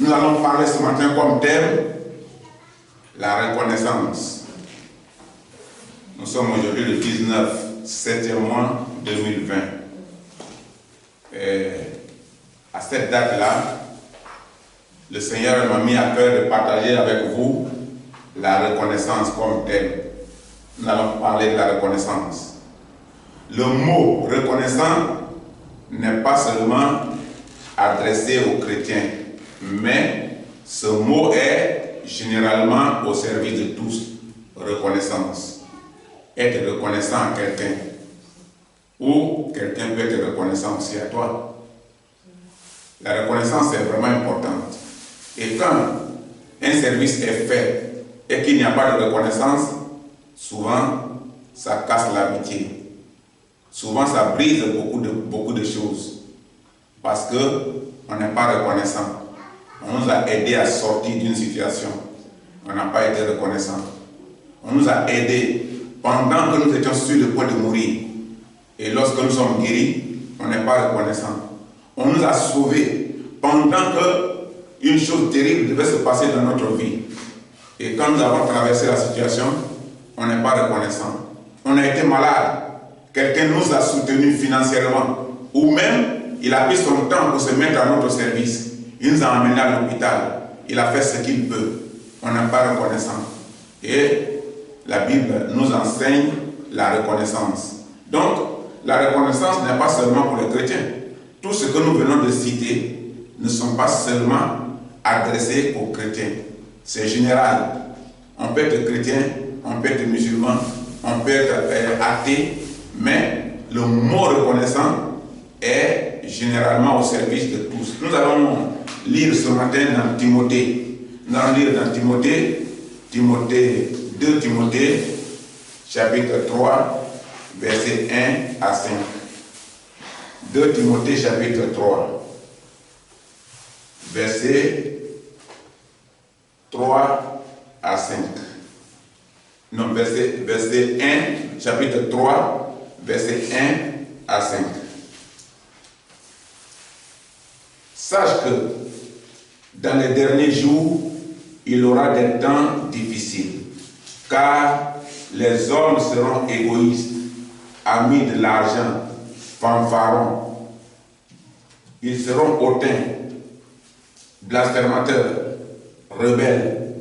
Nous allons parler ce matin comme thème la reconnaissance. Nous sommes aujourd'hui le 19, 7e mois 2020. Et à cette date-là, le Seigneur m'a mis à cœur de partager avec vous la reconnaissance comme thème. Nous allons parler de la reconnaissance. Le mot reconnaissant n'est pas seulement adressé aux chrétiens, mais ce mot est généralement au service de tous. Reconnaissance. Être reconnaissant à quelqu'un. Ou quelqu'un peut être reconnaissant aussi à toi. La reconnaissance est vraiment importante. Et quand un service est fait et qu'il n'y a pas de reconnaissance, souvent ça casse l'amitié. Souvent ça brise beaucoup de choses. Parce qu'on n'est pas reconnaissant. On nous a aidés à sortir d'une situation. On n'a pas été reconnaissant. On nous a aidés pendant que nous étions sur le point de mourir. Et lorsque nous sommes guéris, on n'est pas reconnaissant. On nous a sauvés pendant qu'une chose terrible devait se passer dans notre vie. Et quand nous avons traversé la situation, on n'est pas reconnaissant. On a été malade. Quelqu'un nous a soutenus financièrement. Ou même, il a pris son temps pour se mettre à notre service. Il nous a emmenés à l'hôpital. Il a fait ce qu'il peut. On n'est pas reconnaissant. Et la Bible nous enseigne la reconnaissance. Donc, la reconnaissance n'est pas seulement pour les chrétiens. Tout ce que nous venons de citer ne sont pas seulement adressés aux chrétiens. C'est général. On peut être chrétien, on peut être musulman, on peut être athée, mais le mot reconnaissant est généralement au service de tous. Nous allons lire ce matin dans Timothée. Nous allons lire dans Timothée, 2 Timothée, chapitre 3, versets 1 à 5. 2 Timothée, chapitre 3, versets 3 à 5. Non, verset 1, chapitre 3, verset 1 à 5. Sache que dans les derniers jours, il y aura des temps difficiles, car les hommes seront égoïstes, amis de l'argent, fanfarons. Ils seront hautains, blasphémateurs, rebelles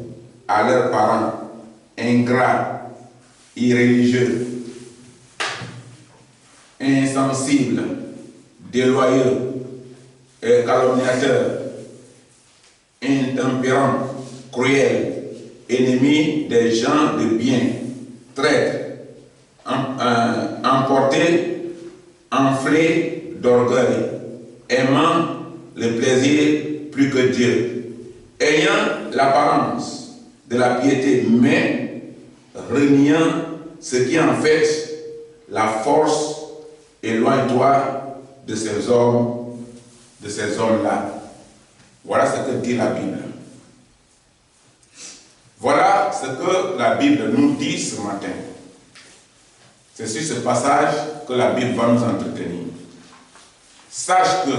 à leurs parents, ingrats, irréligieux, insensibles, déloyaux, calomniateurs, intempérants, cruels, ennemis des gens de bien, traîtres, emportés, enflés d'orgueil, aimant le plaisir plus que Dieu, ayant l'apparence de la piété, mais reniant ce qui en fait la force. Éloigne-toi de ces hommes-là. Voilà ce que dit la Bible. Voilà ce que la Bible nous dit ce matin. C'est sur ce passage que la Bible va nous entretenir. Sache que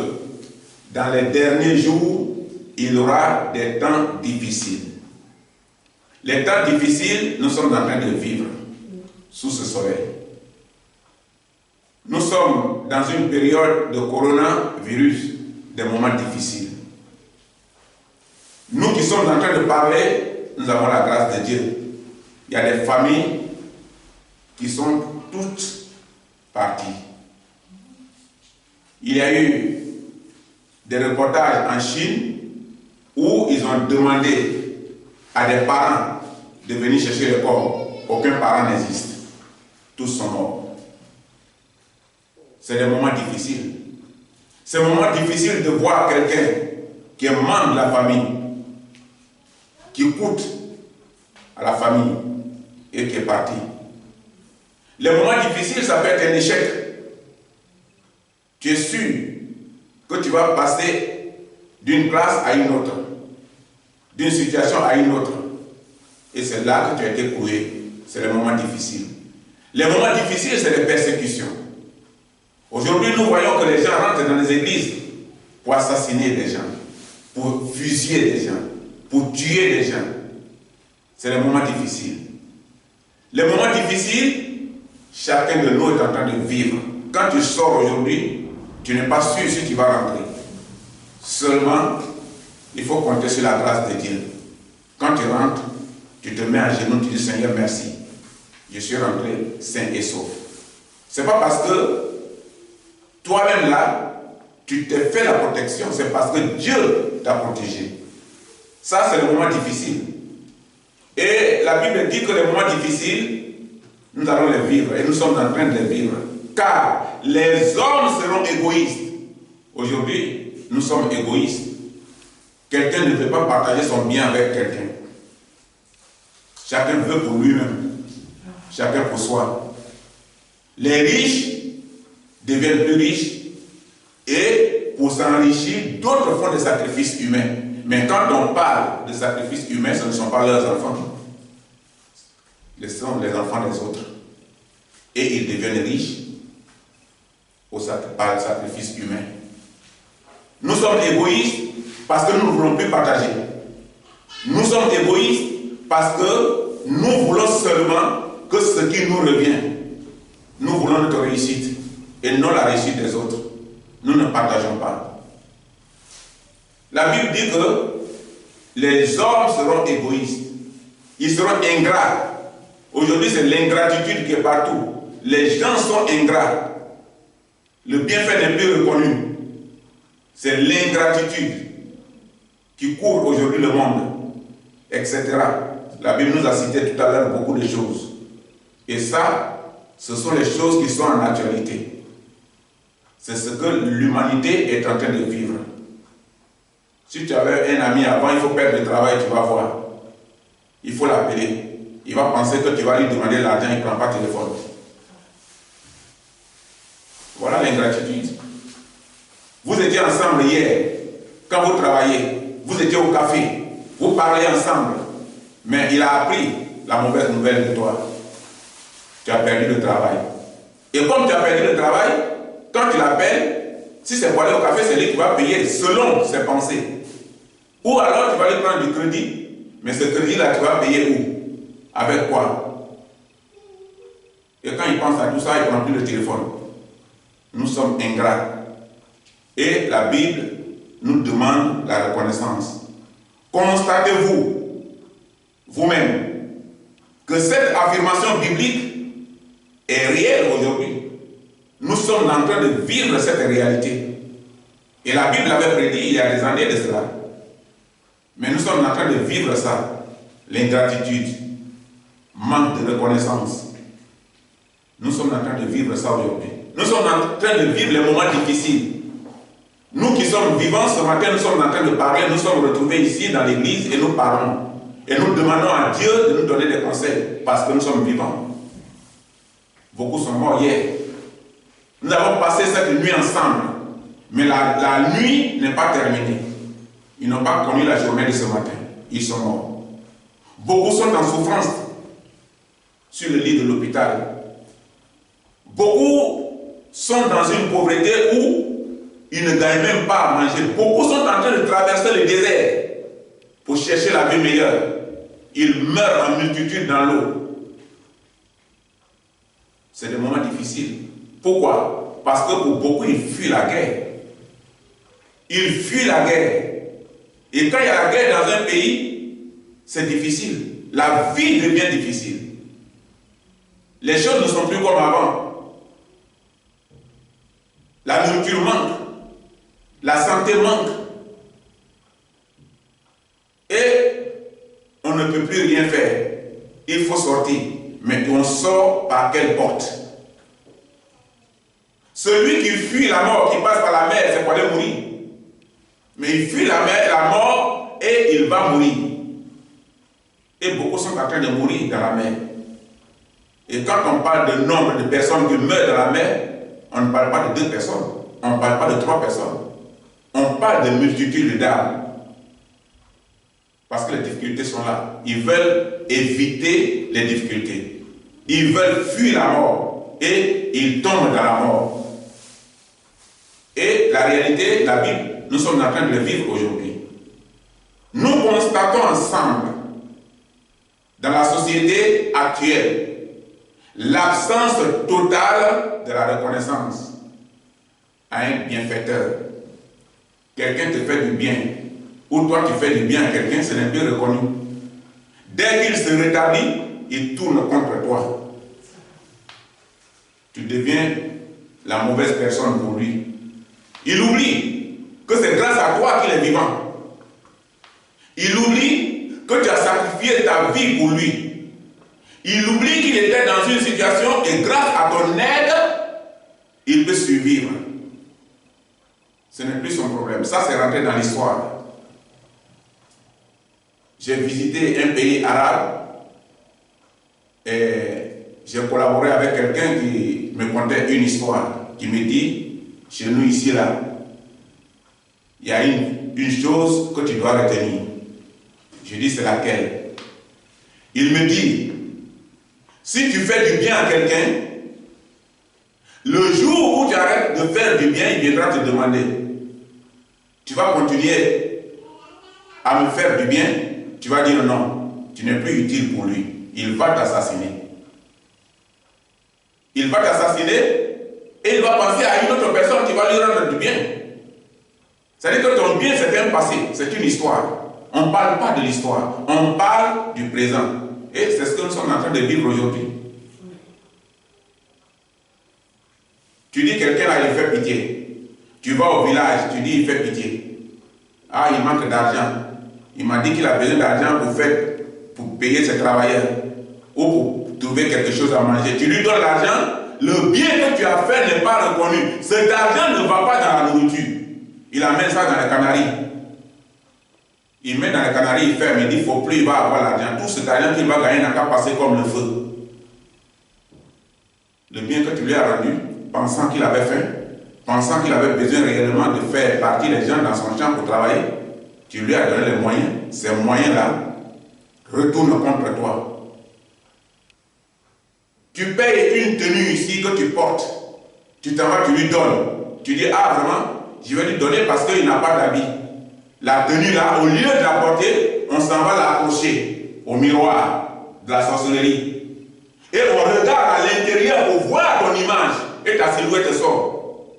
dans les derniers jours, il y aura des temps difficiles. Les temps difficiles, nous sommes en train de vivre sous ce soleil. Nous sommes dans une période de coronavirus, des moments difficiles. Nous qui sommes en train de parler, nous avons la grâce de Dieu. Il y a des familles qui sont toutes parties. Il y a eu des reportages en Chine où ils ont demandé à des parents de venir chercher le corps. Aucun parent n'existe. Tous sont morts. C'est des moments difficiles. C'est un moment difficile de voir quelqu'un qui est membre de la famille, qui coûte à la famille et qui est parti. Les moments difficiles, ça peut être un échec. Tu es sûr que tu vas passer d'une place à une autre, d'une situation à une autre. Et c'est là que tu as été coué. C'est les moments difficiles. Les moments difficiles, c'est les persécutions. Aujourd'hui, nous voyons que les gens rentrent dans les églises pour assassiner des gens. pour fusiller des gens, pour tuer des gens. C'est les moments difficiles. Les moments difficiles, chacun de nous est en train de vivre. Quand tu sors aujourd'hui, tu n'es pas sûr si tu vas rentrer. Seulement, il faut compter sur la grâce de Dieu. Quand tu rentres, tu te mets à genoux, tu dis Seigneur, merci. Je suis rentré sain et sauf. C'est pas parce que toi-même là, tu t'es fait la protection, c'est parce que Dieu t'a protégé. Ça, c'est le moment difficile. Et la Bible dit que les moments difficiles, nous allons les vivre et nous sommes en train de les vivre. Car les hommes seront égoïstes. Aujourd'hui, nous sommes égoïstes. Quelqu'un ne veut pas partager son bien avec quelqu'un. Chacun veut pour lui-même. Chacun pour soi. Les riches deviennent plus riches et pour s'enrichir, d'autres font des sacrifices humains. Mais quand on parle de sacrifices humains, ce ne sont pas leurs enfants. Ce sont les enfants des autres. Et ils deviennent riches par le sacrifice humain. Nous sommes égoïstes parce que nous ne voulons plus partager. Nous sommes égoïstes parce que nous voulons seulement que ce qui nous revient. Nous voulons notre réussite et non la réussite des autres. Nous ne partageons pas. La Bible dit que les hommes seront égoïstes. Ils seront ingrats. Aujourd'hui, c'est l'ingratitude qui est partout. Les gens sont ingrats. Le bienfait n'est plus reconnu. C'est l'ingratitude qui couvre aujourd'hui le monde, etc. La Bible nous a cité tout à l'heure beaucoup de choses. Et ça, ce sont les choses qui sont en actualité. C'est ce que l'humanité est en train de vivre. Si tu avais un ami avant, il faut perdre le travail, tu vas voir. Il faut l'appeler. Il va penser que tu vas lui demander l'argent, il ne prend pas le téléphone. Voilà l'ingratitude. Vous étiez ensemble hier, quand vous travaillez, vous étiez au café, vous parlez ensemble, mais il a appris la mauvaise nouvelle de toi. Tu as perdu le travail. Et comme tu as perdu le travail, quand tu l'appelles, si c'est pour aller au café, c'est lui qui va payer selon ses pensées. Ou alors tu vas lui prendre du crédit, mais ce crédit-là, tu vas payer où? Avec quoi? Et quand il pense à tout ça, il ne prend plus le téléphone. Nous sommes ingrats. Et la Bible nous demande la reconnaissance. Constatez-vous, vous-même, que cette affirmation biblique est réelle aujourd'hui. Nous sommes en train de vivre cette réalité. Et la Bible l'avait prédit il y a des années de cela. Mais nous sommes en train de vivre ça. L'ingratitude, manque de reconnaissance. Nous sommes en train de vivre ça aujourd'hui. Nous sommes en train de vivre les moments difficiles. Nous qui sommes vivants ce matin, nous sommes en train de parler, nous sommes retrouvés ici dans l'église et nous parlons. Et nous demandons à Dieu de nous donner des conseils parce que nous sommes vivants. Beaucoup sont morts hier. Nous avons passé cette nuit ensemble, mais la nuit n'est pas terminée. Ils n'ont pas connu la journée de ce matin. Ils sont morts. Beaucoup sont en souffrance sur le lit de l'hôpital. Beaucoup sont dans une pauvreté où ils ne gagnent même pas à manger. Beaucoup sont en train de traverser le désert pour chercher la vie meilleure. Ils meurent en multitude dans l'eau. C'est des moments difficiles. Pourquoi? Parce que pour beaucoup, ils fuient la guerre. Ils fuient la guerre. Et quand il y a la guerre dans un pays, c'est difficile. La vie devient difficile. Les choses ne sont plus comme avant. La nourriture manque. La santé manque. Et on ne peut plus rien faire. Il faut sortir. Mais on sort par quelle porte? Celui qui fuit la mort, qui passe par la mer, c'est pour aller mourir. Mais il fuit la mort et il va mourir. Et beaucoup sont en train de mourir dans la mer. Et quand on parle de nombre de personnes qui meurent dans la mer, on ne parle pas de 2 personnes. On ne parle pas de 3 personnes. On parle de multitudes d'âmes. Parce que les difficultés sont là. Ils veulent éviter les difficultés. Ils veulent fuir la mort. Et ils tombent dans la mort. Et la réalité, la Bible, nous sommes en train de le vivre aujourd'hui. Nous constatons ensemble, dans la société actuelle, l'absence totale de la reconnaissance à un bienfaiteur. Quelqu'un te fait du bien, ou toi tu fais du bien à quelqu'un, ce n'est plus reconnu. Dès qu'il se rétablit, il tourne contre toi. Tu deviens la mauvaise personne pour lui. Il oublie que c'est grâce à toi qu'il est vivant. Il oublie que tu as sacrifié ta vie pour lui. Il oublie qu'il était dans une situation et grâce à ton aide, il peut survivre. Ce n'est plus son problème. Ça, c'est rentré dans l'histoire. J'ai visité un pays arabe et j'ai collaboré avec quelqu'un qui me contait une histoire, qui me dit, chez nous ici, là, il y a une chose que tu dois retenir. Je dis, c'est laquelle? Il me dit, si tu fais du bien à quelqu'un, le jour où tu arrêtes de faire du bien, il viendra te demander, tu vas continuer à me faire du bien? Tu vas dire non, tu n'es plus utile pour lui. Il va t'assassiner. Il va t'assassiner et il va penser à une autre personne qui va lui rendre du bien. C'est-à-dire que ton bien, c'est un passé, c'est une histoire. On ne parle pas de l'histoire, on parle du présent. Et c'est ce que nous sommes en train de vivre aujourd'hui. Tu dis quelqu'un là, il fait pitié. Tu vas au village, tu dis il fait pitié. Ah, il manque d'argent. Il m'a dit qu'il a besoin d'argent pour payer ses travailleurs ou pour trouver quelque chose à manger. Tu lui donnes l'argent, le bien que tu as fait n'est pas reconnu. Cet argent ne va pas dans la nourriture. Il amène ça dans les Canaries. Il met dans les Canaries, il ferme, il dit il ne faut plus, il va avoir l'argent. Tout cet argent qu'il va gagner n'a qu'à passer comme le feu. Le bien que tu lui as rendu, pensant qu'il avait faim, pensant qu'il avait besoin réellement de faire partir les gens dans son champ pour travailler, tu lui as donné les moyens. Ces moyens-là retournent contre toi. Tu payes une tenue ici que tu portes. Tu t'en vas, tu lui donnes. Tu dis, ah vraiment, je vais lui donner parce qu'il n'a pas d'habit. La tenue là, au lieu de la porter, on s'en va l'accrocher au miroir de la sorcellerie. Et on regarde à l'intérieur pour voir ton image et ta silhouette sort.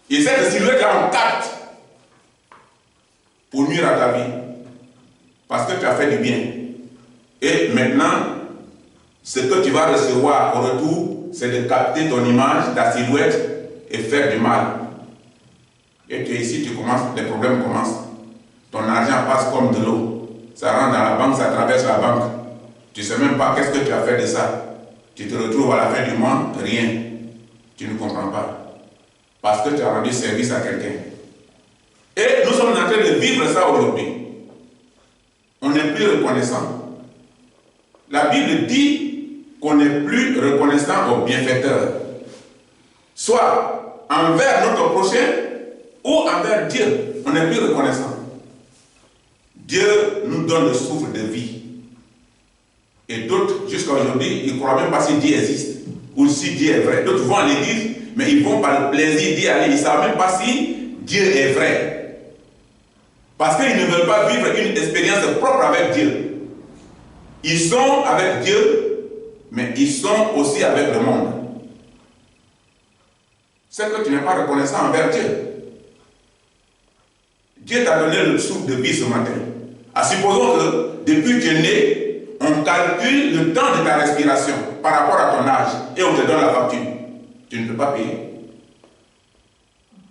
Et cette silhouette-là, on capte pour nuire à ta vie. Parce que tu as fait du bien. Et maintenant, ce que tu vas recevoir au retour, c'est de capter ton image, ta silhouette et faire du mal. Et tu es ici, les problèmes commencent. Ton argent passe comme de l'eau. Ça rentre dans la banque, ça traverse la banque. Tu ne sais même pas qu'est-ce que tu as fait de ça. Tu te retrouves à la fin du mois, rien. Tu ne comprends pas. Parce que tu as rendu service à quelqu'un. Et nous sommes en train de vivre ça aujourd'hui. On n'est plus reconnaissant. La Bible dit qu'on n'est plus reconnaissant aux bienfaiteurs. Soit envers notre prochain ou envers Dieu. On n'est plus reconnaissant. Dieu nous donne le souffle de vie. Et d'autres, jusqu'à aujourd'hui, ils ne croient même pas si Dieu existe ou si Dieu est vrai. D'autres vont à l'église, mais ils vont par le plaisir d'y aller. Ils ne savent même pas si Dieu est vrai. Parce qu'ils ne veulent pas vivre une expérience propre avec Dieu. Ils sont avec Dieu, mais ils sont aussi avec le monde. C'est que tu n'es pas reconnaissant envers Dieu. Dieu t'a donné le souffle de vie ce matin. Supposons que depuis que tu es né, on calcule le temps de ta respiration par rapport à ton âge et on te donne la facture. Tu ne peux pas payer.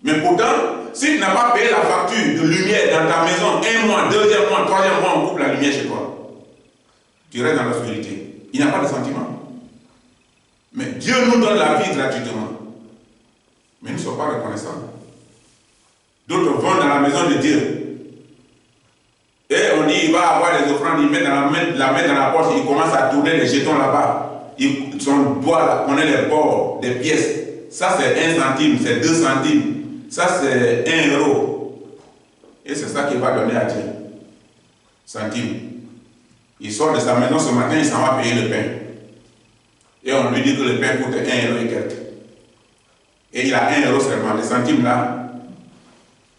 Mais pourtant, si tu n'as pas payé la facture de lumière dans ta maison, 1 mois, 2e mois, 3e mois, on coupe la lumière chez toi. Tu restes dans l'obscurité. Il n'y a pas de sentiment. Mais Dieu nous donne la vie gratuitement. Mais nous ne sommes pas reconnaissants. D'autres vont dans la maison de Dieu. Et on dit, il va avoir les offrandes, il met la main dans la poche, il commence à tourner les jetons là-bas. Son doigt là, connaît les bords des pièces. Ça c'est 1 centime, c'est 2 centimes. Ça c'est 1 euro. Et c'est ça qu'il va donner à Dieu. Centime. Il sort de sa maison ce matin, il s'en va payer le pain. Et on lui dit que le pain coûte 1 euro et quelques. Et il a 1 euro seulement. Les centimes là,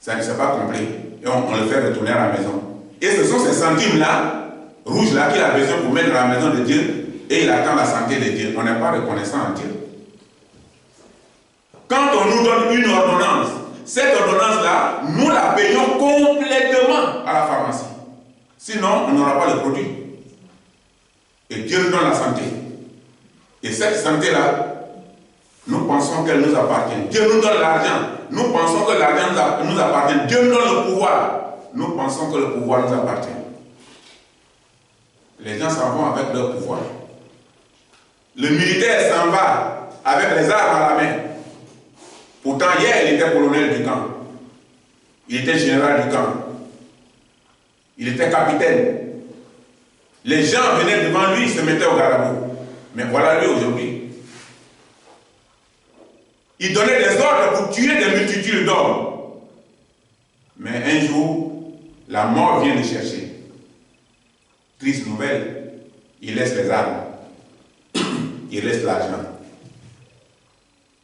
ça ne s'est pas compris. et on le fait retourner à la maison. Et ce sont ces centimes-là, rouges-là, qu'il a besoin pour mettre dans la maison de Dieu et il attend la santé de Dieu. On n'est pas reconnaissant à Dieu. Quand on nous donne une ordonnance, cette ordonnance-là, nous la payons complètement à la pharmacie. Sinon, on n'aura pas le produit. Et Dieu nous donne la santé. Et cette santé-là, nous pensons qu'elle nous appartient. Dieu nous donne l'argent. Nous pensons que l'argent nous appartient. Dieu nous donne le pouvoir. Nous pensons que le pouvoir nous appartient. Les gens s'en vont avec leur pouvoir. Le militaire s'en va avec les armes à la main. Pourtant, hier, il était colonel du camp. Il était général du camp. Il était capitaine. Les gens venaient devant lui, ils se mettaient au garde à vous. Mais voilà lui aujourd'hui. Il donnait des ordres pour tuer des multitudes d'hommes. Mais un jour, la mort vient le chercher. Triste nouvelle, il laisse les armes. Il laisse l'argent.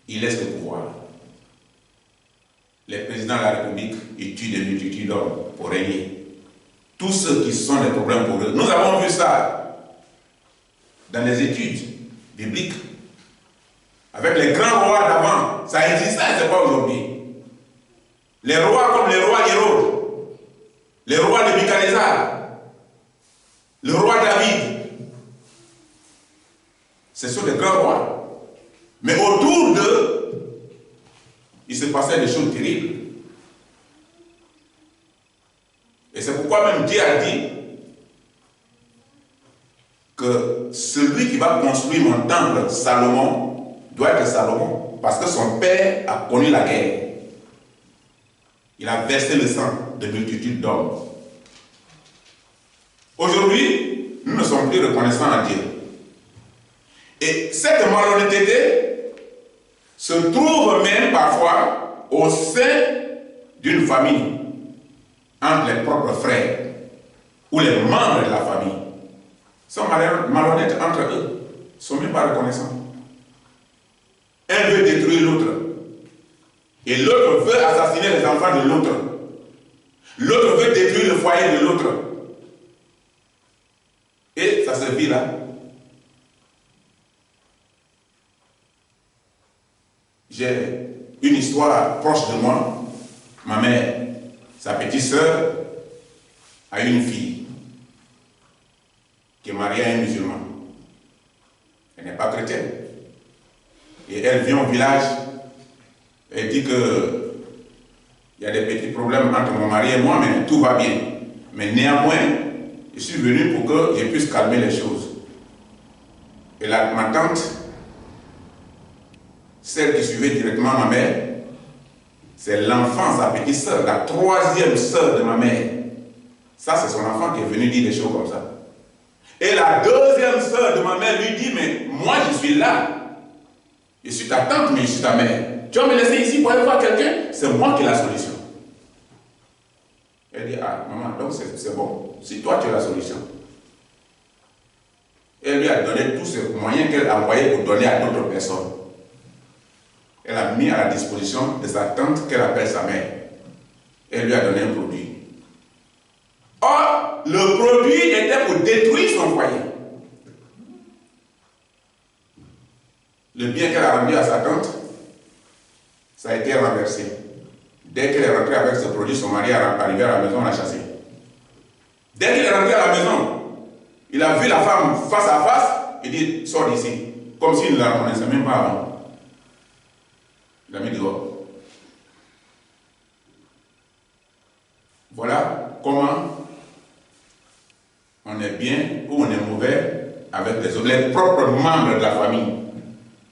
Il laisse le pouvoir. Les présidents de la République, ils tuent des multitudes d'hommes pour régner. Tous ceux qui sont des problèmes pour eux. Nous avons vu ça dans les études bibliques. Avec les grands rois d'avant, ça existait, ce n'est pas aujourd'hui. Les rois comme les rois Hérode, les rois de Nebuchadnezzar, le roi David, ce sont des grands rois. Mais autour d'eux, il se passait des choses terribles. Et c'est pourquoi même Dieu a dit que celui qui va construire mon temple, Salomon, doit être Salomon. Parce que son père a connu la guerre. Il a versé le sang de multitudes d'hommes. Aujourd'hui, nous ne sommes plus reconnaissants à Dieu. Et cette malhonnêteté se trouve même parfois au sein d'une famille, entre les propres frères ou les membres de la famille. Ils sont malhonnêtes entre eux. Ils ne sont même pas reconnaissants. Un veut détruire l'autre. Et l'autre veut assassiner les enfants de l'autre. L'autre veut détruire le foyer de l'autre. Et ça se vit là. J'ai une histoire proche de moi. Ma mère, sa petite sœur, a une fille qui est mariée à un musulman. Elle n'est pas chrétienne. Et elle vient au village. Elle dit que il y a des petits problèmes entre mon mari et moi, mais tout va bien. Mais néanmoins, je suis venu pour que je puisse calmer les choses. Et là, ma tante, celle qui suivait directement ma mère, c'est l'enfant, sa petite sœur, la troisième sœur de ma mère. Ça, c'est son enfant qui est venu dire des choses comme ça. Et la deuxième sœur de ma mère lui dit, mais moi je suis là. Je suis ta tante, mais je suis ta mère. Tu vas me laisser ici pour aller voir quelqu'un? C'est moi qui ai la solution. Elle dit, ah maman, donc c'est bon. Si toi tu as la solution. Elle lui a donné tous ces moyens qu'elle a envoyés pour donner à d'autres personnes. Elle a mis à la disposition de sa tante qu'elle appelle sa mère. Elle lui a donné un produit. Or, le produit était pour détruire son foyer. Le bien qu'elle a rendu à sa tante, ça a été renversé. Dès qu'elle est rentrée avec ce produit, son mari est arrivé à la maison, on l'a chassé. Dès qu'il est rentré à la maison, il a vu la femme face à face, il dit, sors d'ici. Comme s'il ne la reconnaissait même pas avant. Il l'a mis dehors. Voilà comment on est bien ou on est mauvais avec les propres membres de la famille.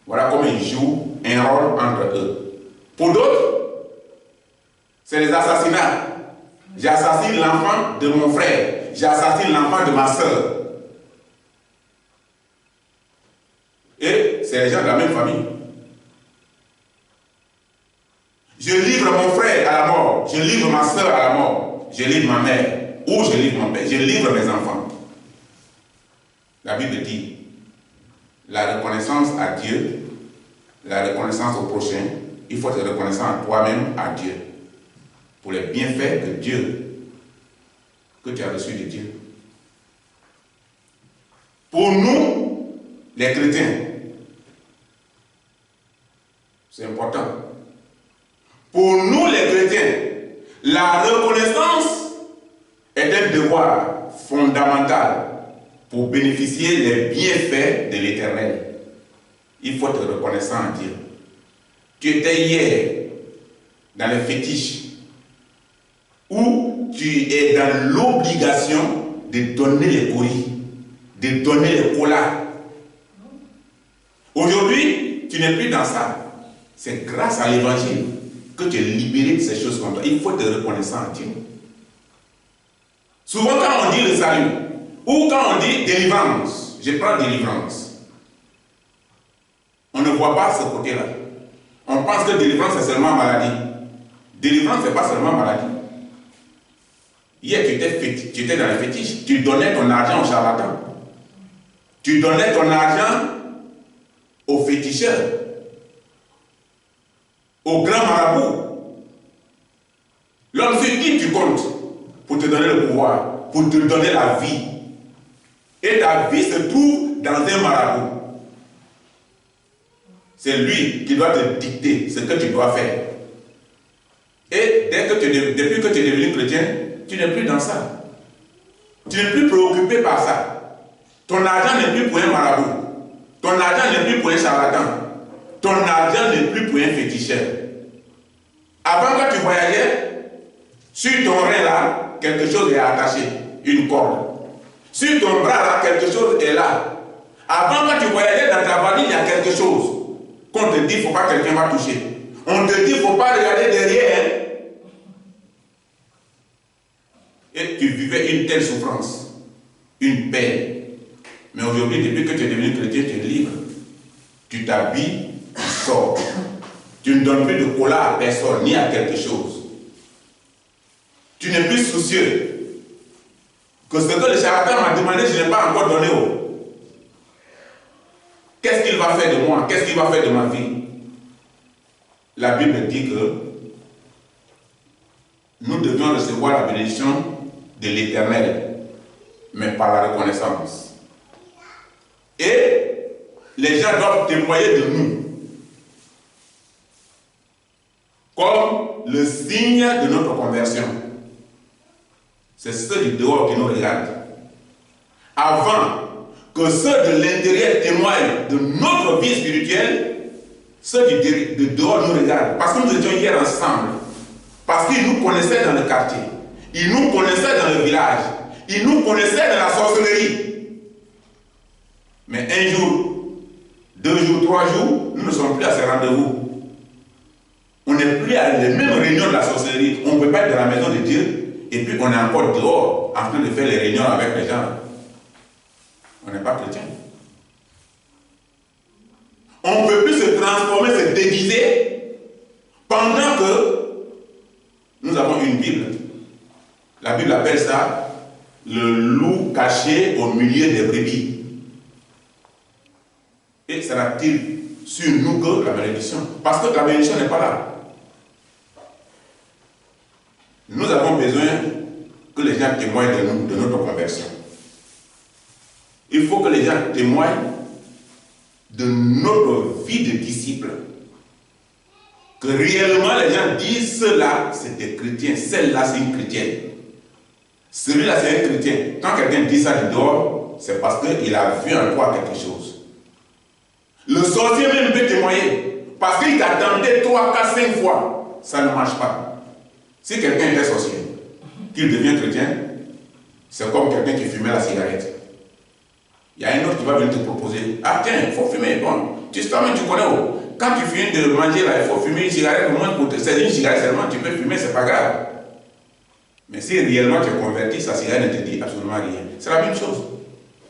Voilà comment ils jouent un rôle entre eux. Pour d'autres, c'est les assassinats. J'assassine l'enfant de mon frère. J'assassine l'enfant de ma soeur. Et c'est les gens de la même famille. Je livre mon frère à la mort. Je livre ma soeur à la mort. Je livre ma mère. Ou je livre mon père. Je livre mes enfants. La Bible dit, la reconnaissance à Dieu, la reconnaissance au prochain, il faut être reconnaissant à toi-même, à Dieu. pour les bienfaits que tu as reçus de Dieu. Pour nous, les chrétiens, c'est important. Pour nous, les chrétiens, la reconnaissance est un devoir fondamental pour bénéficier des bienfaits de l'Éternel. Il faut être reconnaissant à Dieu. Tu étais hier dans les fétiches où tu es dans l'obligation de donner les colis, de donner les colas. Aujourd'hui, tu n'es plus dans ça. C'est grâce à l'évangile que tu es libéré de ces choses comme ça. Il faut être reconnaissant à Dieu. Souvent, quand on dit le salut, ou quand on dit délivrance, je prends délivrance, on ne voit pas ce côté-là. On pense que délivrance, c'est seulement maladie. Délivrance, ce n'est pas seulement maladie. Hier, tu étais dans les fétiches, tu donnais ton argent aux charlatans. Tu donnais ton argent aux féticheurs, aux grands marabouts. L'homme sur qui tu comptes pour te donner le pouvoir, pour te donner la vie. Et ta vie se trouve dans un marabout. C'est lui qui doit te dicter ce que tu dois faire. Et depuis que tu es devenu chrétien, tu n'es plus dans ça. Tu n'es plus préoccupé par ça. Ton argent n'est plus pour un marabout. Ton argent n'est plus pour un charlatan. Ton argent n'est plus pour un féticheur. Avant, quand tu voyageais, sur ton rein là, quelque chose est attaché, une corde. Sur ton bras là, quelque chose est là. Avant, quand tu voyageais dans ta valise, il y a quelque chose qu'on te dit, il ne faut pas que quelqu'un va toucher. On te dit, il ne faut pas regarder derrière. Et tu vivais une telle souffrance, une peine. Mais aujourd'hui, depuis que tu es devenu chrétien, tu es libre. Tu t'habilles, tu sors. Tu ne donnes plus de cola à personne, ni à quelque chose. Tu n'es plus soucieux. Que ce que le charlatan m'a demandé, je n'ai pas encore donné. Qu'est-ce qu'il va faire de moi? Qu'est-ce qu'il va faire de ma vie? La Bible dit que nous devions recevoir la bénédiction de l'Éternel, mais par la reconnaissance. Et les gens doivent témoigner de nous comme le signe de notre conversion. C'est ceux du dehors qui nous regardent. Avant que ceux de l'intérieur témoignent de notre vie spirituelle, ceux du dehors nous regardent. Parce que nous étions hier ensemble. Parce qu'ils nous connaissaient dans le quartier. Ils nous connaissaient dans le village. Ils nous connaissaient dans la sorcellerie. Mais un jour, 2 jours, 3 jours, nous ne sommes plus à ces rendez-vous. On n'est plus à les mêmes réunions de la sorcellerie. On ne peut pas être dans la maison de Dieu et puis on est encore dehors en train de faire les réunions avec les gens. On n'est pas chrétien. On ne peut plus se transformer, se déguiser pendant que nous avons une Bible. La Bible appelle ça le loup caché au milieu des brebis. Et sera-t-il sur nous que la malédiction? Parce que la malédiction n'est pas là. Nous avons besoin que les gens témoignent de nous, de notre conversion. Il faut que les gens témoignent de notre vie de disciple. Que réellement les gens disent cela, c'est des chrétiens, celle-là c'est une chrétienne. Celui-là c'est un chrétien. Quand quelqu'un dit ça du dehors, c'est parce qu'il a vu en toi quelque chose. Le sorcier même peut témoigner. Parce qu'il t'a tenté 3, 4, 5 fois. Ça ne marche pas. Si quelqu'un était sorcier, qu'il devient chrétien, c'est comme quelqu'un qui fumait la cigarette. Il y a un autre qui va venir te proposer. Ah tiens, il faut fumer. Bon, tu connais où? Quand tu finis de manger là, il faut fumer une cigarette au moins pour te. C'est une cigarette seulement, tu peux fumer, c'est pas grave. Mais si réellement tu es converti, sa cigarette ne te dit absolument rien. C'est la même chose.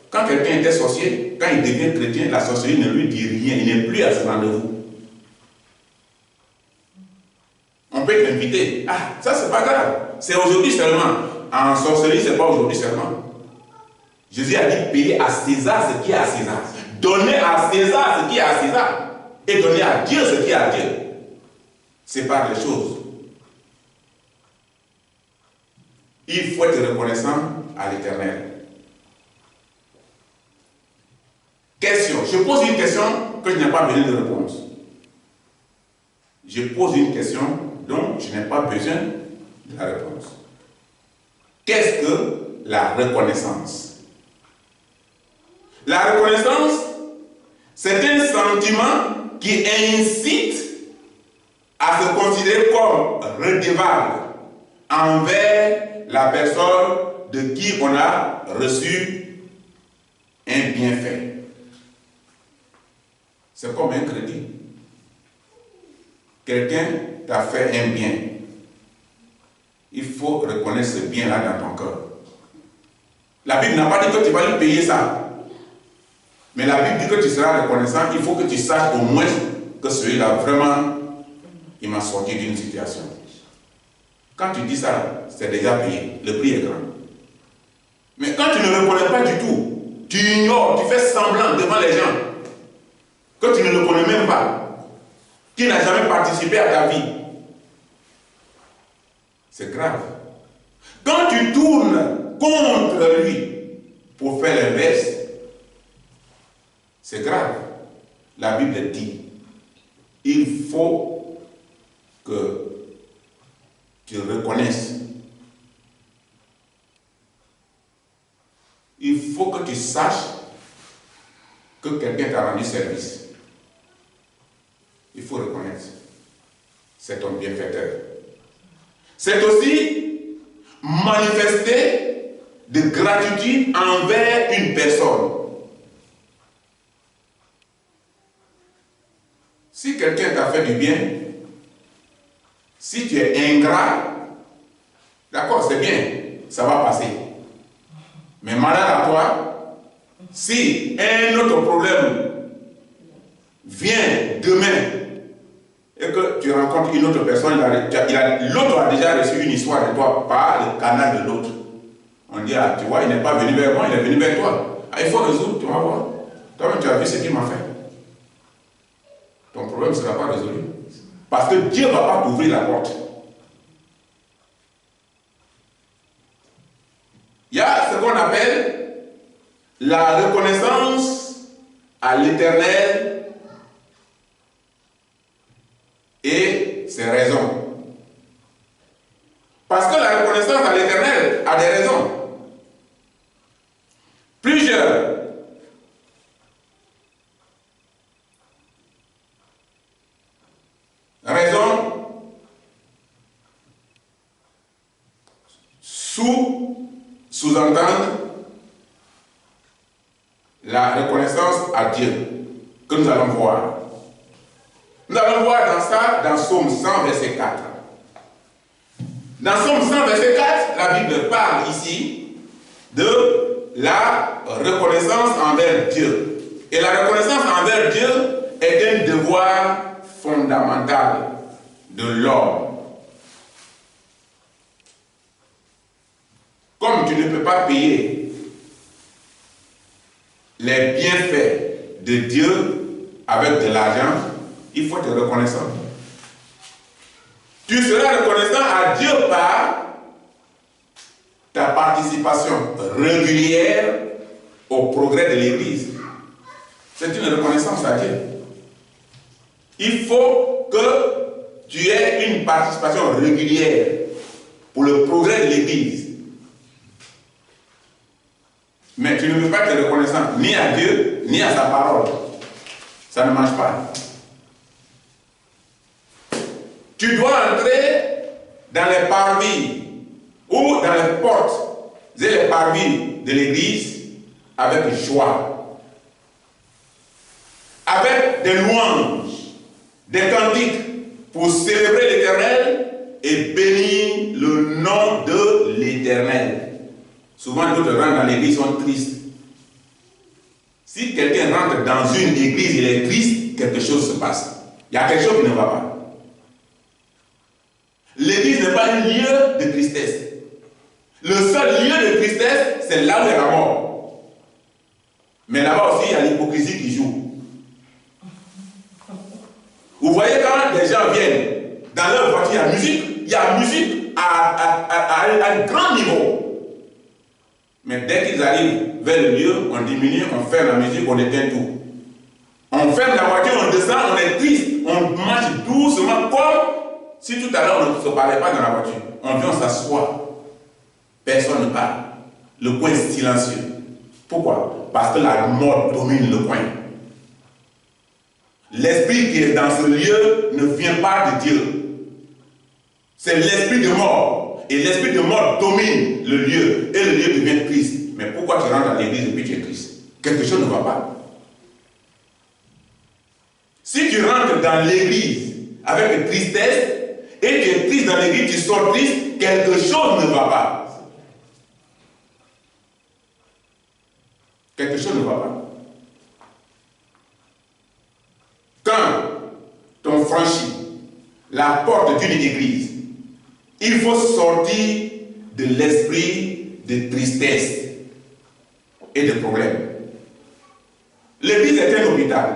Quand quelqu'un était sorcier, quand il devient chrétien, la sorcellerie ne lui dit rien, il n'est plus à ce rendez-vous. On peut t'inviter. Ah, ça c'est pas grave. C'est aujourd'hui seulement. En sorcellerie, c'est pas aujourd'hui seulement. Jésus a dit payer à César ce qui est à César. Donner à César ce qui est à César. Et donner à Dieu ce qui est à Dieu. Sépare les choses. il faut être reconnaissant à l'Éternel. Question. Je pose une question que je n'ai pas besoin de réponse. Je pose une question dont je n'ai pas besoin de la réponse. Qu'est-ce que la reconnaissance? La reconnaissance, c'est un sentiment qui incite à se considérer comme redevable envers la personne de qui on a reçu un bienfait. C'est comme un crédit. Quelqu'un t'a fait un bien. Il faut reconnaître ce bien-là dans ton cœur. La Bible n'a pas dit que tu vas lui payer ça. Mais la Bible dit que tu seras reconnaissant. Il faut que tu saches au moins que celui-là, vraiment, il m'a sorti d'une situation. Quand tu dis ça, c'est déjà payé. Le prix est grand. Mais quand tu ne le reconnais pas du tout, tu ignores, tu fais semblant devant les gens que tu ne le connais même pas, qui n'a jamais participé à ta vie, c'est grave. Quand tu tournes contre lui pour faire l'inverse, c'est grave. La Bible dit, il faut que tu reconnaisses. Il faut que tu saches que quelqu'un t'a rendu service. Il faut reconnaître. C'est ton bienfaiteur. C'est aussi manifester de gratitude envers une personne. Si quelqu'un t'a fait du bien, si tu es ingrat, d'accord, c'est bien, ça va passer. Mais malheur à toi, si un autre problème vient demain et que tu rencontres une autre personne, l'autre a déjà reçu une histoire de toi par le canal de l'autre. On dit, ah, tu vois, il n'est pas venu vers moi, il est venu vers toi. Ah, il faut résoudre, tu vas voir. Toi-même, tu as vu ce qu'il m'a fait. Ton problème ne sera pas résolu. Parce que Dieu ne va pas t'ouvrir la porte. Il y a ce qu'on appelle la reconnaissance à l'Éternel et ses raisons. Parce que la reconnaissance à l'Éternel a des raisons. Plusieurs. Raisons sous-entendent la reconnaissance à Dieu que nous allons voir. Nous allons voir dans ça, dans Psaume 100, verset 4. Dans Psaume 100, verset 4, la Bible parle ici de la reconnaissance envers Dieu. Et la reconnaissance envers Dieu est un devoir fondamental de l'homme. Comme tu ne peux pas payer les bienfaits de Dieu avec de l'argent, il faut être reconnaissant. Tu seras reconnaissant à Dieu par ta participation régulière au progrès de l'Église. C'est une reconnaissance à Dieu. Il faut que tu aies une participation régulière pour le progrès de l'Église. Mais tu ne peux pas être reconnaissant ni à Dieu, ni à sa parole. Ça ne marche pas. Tu dois entrer dans les parvis ou dans les portes et les parvis de l'Église avec joie, avec des louanges, des cantiques pour célébrer l'Éternel et bénir le nom de l'Éternel. Souvent, d'autres rentrent dans l'église sont tristes. Si quelqu'un rentre dans une église, il est triste, quelque chose se passe. Il y a quelque chose qui ne va pas. L'église n'est pas un lieu de tristesse. Le seul lieu de tristesse, c'est là où il y a la mort. Mais là-bas aussi, il y a l'hypocrisie qui joue. Vous voyez quand des gens viennent, dans leur voiture, il y a musique à un grand niveau. Mais dès qu'ils arrivent vers le lieu, on diminue, on ferme la musique, on éteint tout. On ferme la voiture, on descend, on est triste, on marche doucement comme si tout à l'heure on ne se parlait pas dans la voiture. On vient, on s'assoit. Personne ne parle. Le coin est silencieux. Pourquoi? Parce que la mort domine le coin. L'esprit qui est dans ce lieu ne vient pas de Dieu. C'est l'esprit de mort. Et l'esprit de mort domine le lieu. Et le lieu devient triste. Mais pourquoi tu rentres dans l'église et puis tu es triste? Quelque chose ne va pas. Si tu rentres dans l'église avec tristesse et tu es triste dans l'église, tu sors triste, quelque chose ne va pas. Quelque chose ne va pas. Quand on franchit la porte d'une église, il faut sortir de l'esprit de tristesse et de problème. L'église est un hôpital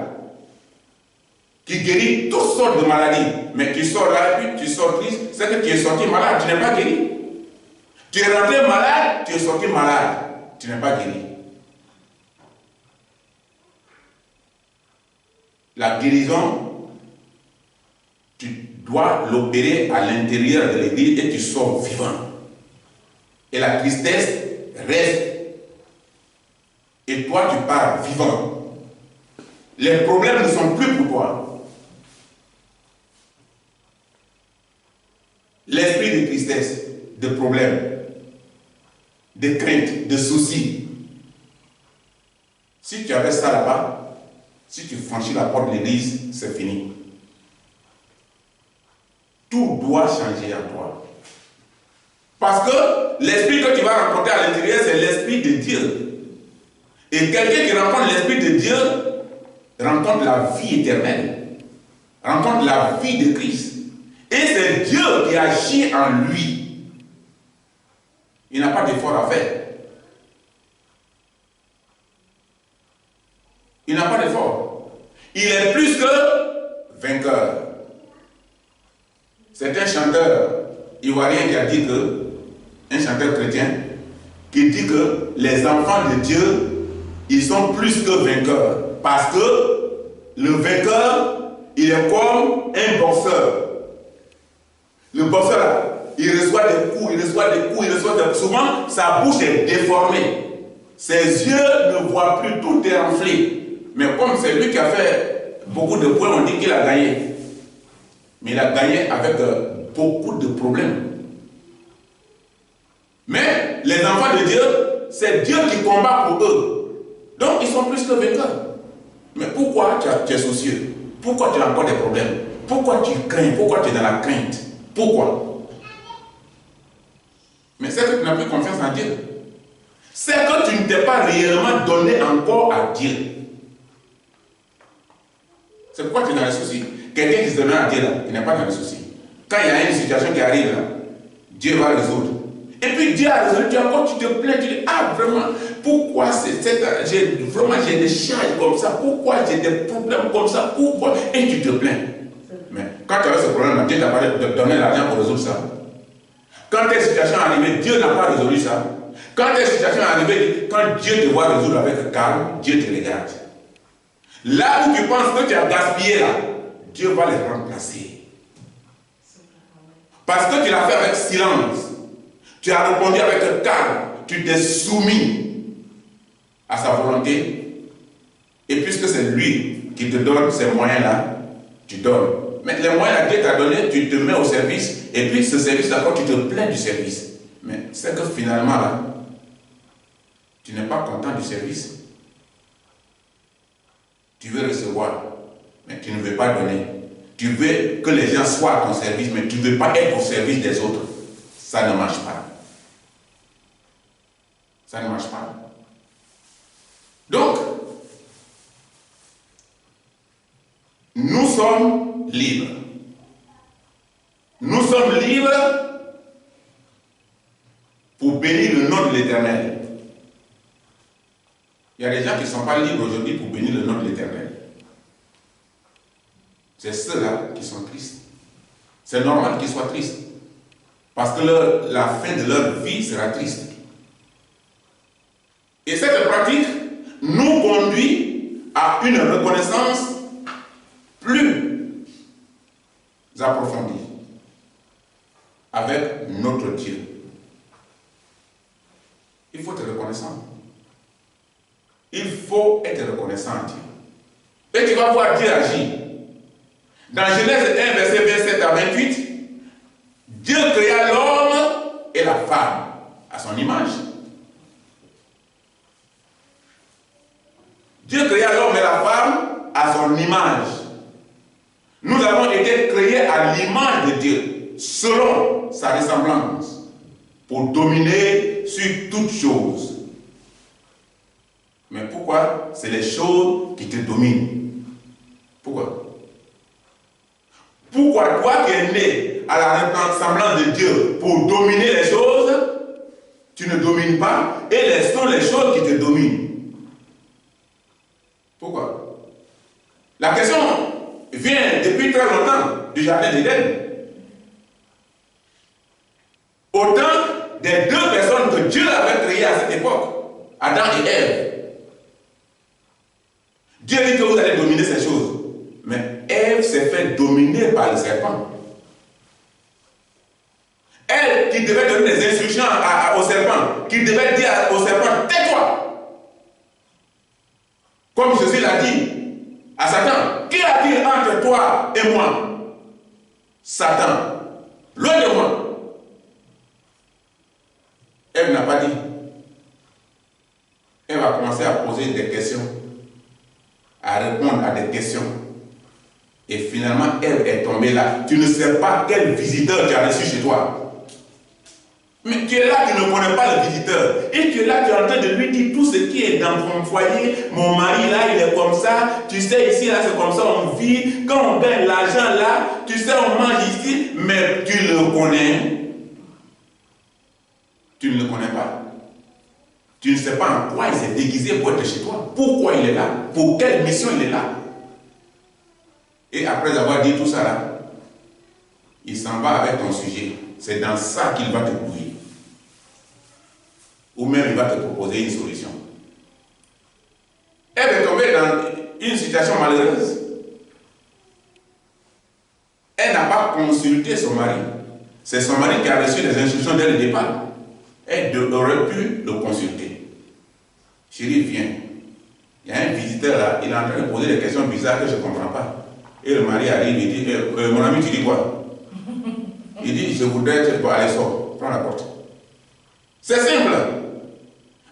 qui guérit toutes sortes de maladies. Mais tu sors là, puis tu sors triste, c'est que tu es sorti malade, tu n'es pas guéri. Tu es rentré malade, tu es sorti malade, tu n'es pas guéri. La guérison, tu dois l'opérer à l'intérieur de l'église et tu sors vivant. Et la tristesse reste. Et toi, tu pars vivant. Les problèmes ne sont plus pour toi. L'esprit de tristesse, de problèmes, de crainte, de soucis. Si tu avais ça là-bas, si tu franchis la porte de l'église, c'est fini. Tout doit changer en toi. Parce que l'esprit que tu vas rencontrer à l'intérieur, c'est l'esprit de Dieu. Et quelqu'un qui rencontre l'esprit de Dieu rencontre la vie éternelle, rencontre la vie de Christ. Et c'est Dieu qui agit en lui. Il n'a pas d'effort à faire. Il n'a pas d'effort. Il est plus que vainqueur. C'est un chanteur ivoirien qui a dit que, un chanteur chrétien, qui dit que les enfants de Dieu, ils sont plus que vainqueurs. Parce que le vainqueur, il est comme un boxeur. Le boxeur, là, il reçoit des coups, il reçoit des coups, il reçoit des coups. Souvent, sa bouche est déformée. Ses yeux ne voient plus, tout est enflé. Mais comme c'est lui qui a fait beaucoup de points, on dit qu'il a gagné. Mais il a gagné avec beaucoup de problèmes. Mais les enfants de Dieu, c'est Dieu qui combat pour eux. Donc ils sont plus que vainqueurs. Mais pourquoi tu es soucieux? Pourquoi tu as encore des problèmes? Pourquoi tu crains? Pourquoi tu es dans la crainte? Pourquoi? Mais c'est que tu n'as plus confiance en Dieu. C'est que tu ne t'es pas réellement donné encore à Dieu. C'est pourquoi tu es dans les soucis. Quelqu'un qui se donne à Dieu là, il n'est pas dans les soucis. Quand il y a une situation qui arrive là, Dieu va résoudre. Et puis Dieu a résolu, tu te plains, tu dis, ah vraiment, pourquoi j'ai des charges comme ça, pourquoi j'ai des problèmes comme ça, pourquoi? Et tu te plains. Mais quand tu as ce problème, Dieu t'a pas donné l'argent pour résoudre ça. Quand telle situation est arrivée, Dieu n'a pas résolu ça. Quand telle situation est arrivée, quand Dieu te voit résoudre avec calme, Dieu te regarde. Là où tu penses que tu as gaspillé là, Dieu va les remplacer. Parce que tu l'as fait avec silence. Tu as répondu avec calme. Tu t'es soumis à sa volonté. Et puisque c'est lui qui te donne ces moyens-là, tu donnes. Mais les moyens que Dieu t'a donné, tu te mets au service. Et puis ce service-là, quand tu te plains du service. Mais c'est que finalement, là, tu n'es pas content du service. Tu veux recevoir, mais tu ne veux pas donner. Tu veux que les gens soient à ton service, mais tu ne veux pas être au service des autres. Ça ne marche pas. Ça ne marche pas. Donc, nous sommes libres. Nous sommes libres pour bénir le nom de l'Éternel. Il y a des gens qui ne sont pas libres aujourd'hui pour bénir le nom de l'Éternel. C'est ceux-là qui sont tristes. C'est normal qu'ils soient tristes. Parce que la fin de leur vie sera triste. Et cette pratique nous conduit à une reconnaissance plus approfondie avec notre Dieu. Il faut être reconnaissant. Il faut être reconnaissant à Dieu. Et tu vas voir Dieu agir. Dans Genèse 1, verset 27 à 28, Dieu créa l'homme et la femme à son image. Dieu créa l'homme et la femme à son image. Nous avons été créés à l'image de Dieu, selon sa ressemblance, pour dominer sur toutes choses. Mais pourquoi c'est les choses qui te dominent? Pourquoi? Pourquoi toi qui es né à la ressemblance de Dieu pour dominer les choses, tu ne domines pas et sont les choses qui te dominent? Pourquoi? La question vient depuis très longtemps du jardin d'Éden. Autant des deux personnes que Dieu avait créées à cette époque, Adam et Ève. Dieu dit que vous allez dominer ces choses. Mais Ève s'est fait dominer par le serpent. Elle qui devait donner des instructions au serpent, qui devait dire au serpent, tais-toi. Comme Jésus l'a dit à Satan, qui a-t-il entre toi et moi? Satan, loin de moi. Ève n'a pas dit. Elle va commencer à poser des questions, à répondre à des questions. Et finalement, Ève est tombée là. Tu ne sais pas quel visiteur tu as reçu chez toi. Mais tu es là, tu ne connais pas le visiteur. Et tu es là, tu es en train de lui dire tout ce qui est dans mon foyer. Mon mari là, il est comme ça. Tu sais, ici, là, c'est comme ça, on vit. Quand on gagne l'argent là, tu sais, on mange ici. Mais tu le connais. Tu ne le connais pas. Tu ne sais pas en quoi il s'est déguisé pour être chez toi. Pourquoi il est là? Pour quelle mission il est là? Et après avoir dit tout ça là, il s'en va avec ton sujet. C'est dans ça qu'il va te courir. Ou même il va te proposer une solution. Elle est tombée dans une situation malheureuse. Elle n'a pas consulté son mari. C'est son mari qui a reçu les instructions dès le départ. Elle aurait pu le consulter. Chérie, viens. Il y a un visiteur là, il est en train de poser des questions bizarres que je ne comprends pas. Et le mari arrive, il dit, mon ami, tu dis quoi? Il dit, je voudrais te aller sort, prends la porte. C'est simple.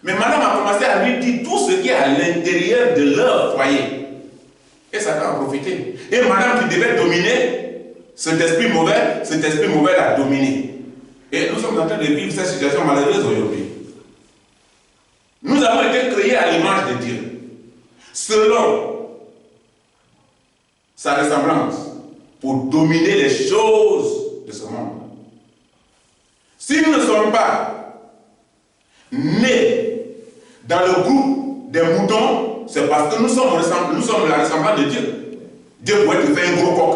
Mais madame a commencé à lui dire tout ce qui est à l'intérieur de leur foyer. Et ça a profité. Et madame qui devait dominer, cet esprit mauvais l'a dominé. Et nous sommes en train de vivre cette situation malheureuse aujourd'hui. Nous avons été créés à l'image de Dieu, selon sa ressemblance, pour dominer les choses de ce monde. Si nous ne sommes pas nés dans le groupe des moutons, c'est parce que nous sommes la ressemblance de Dieu. Dieu pourrait te faire un gros coq.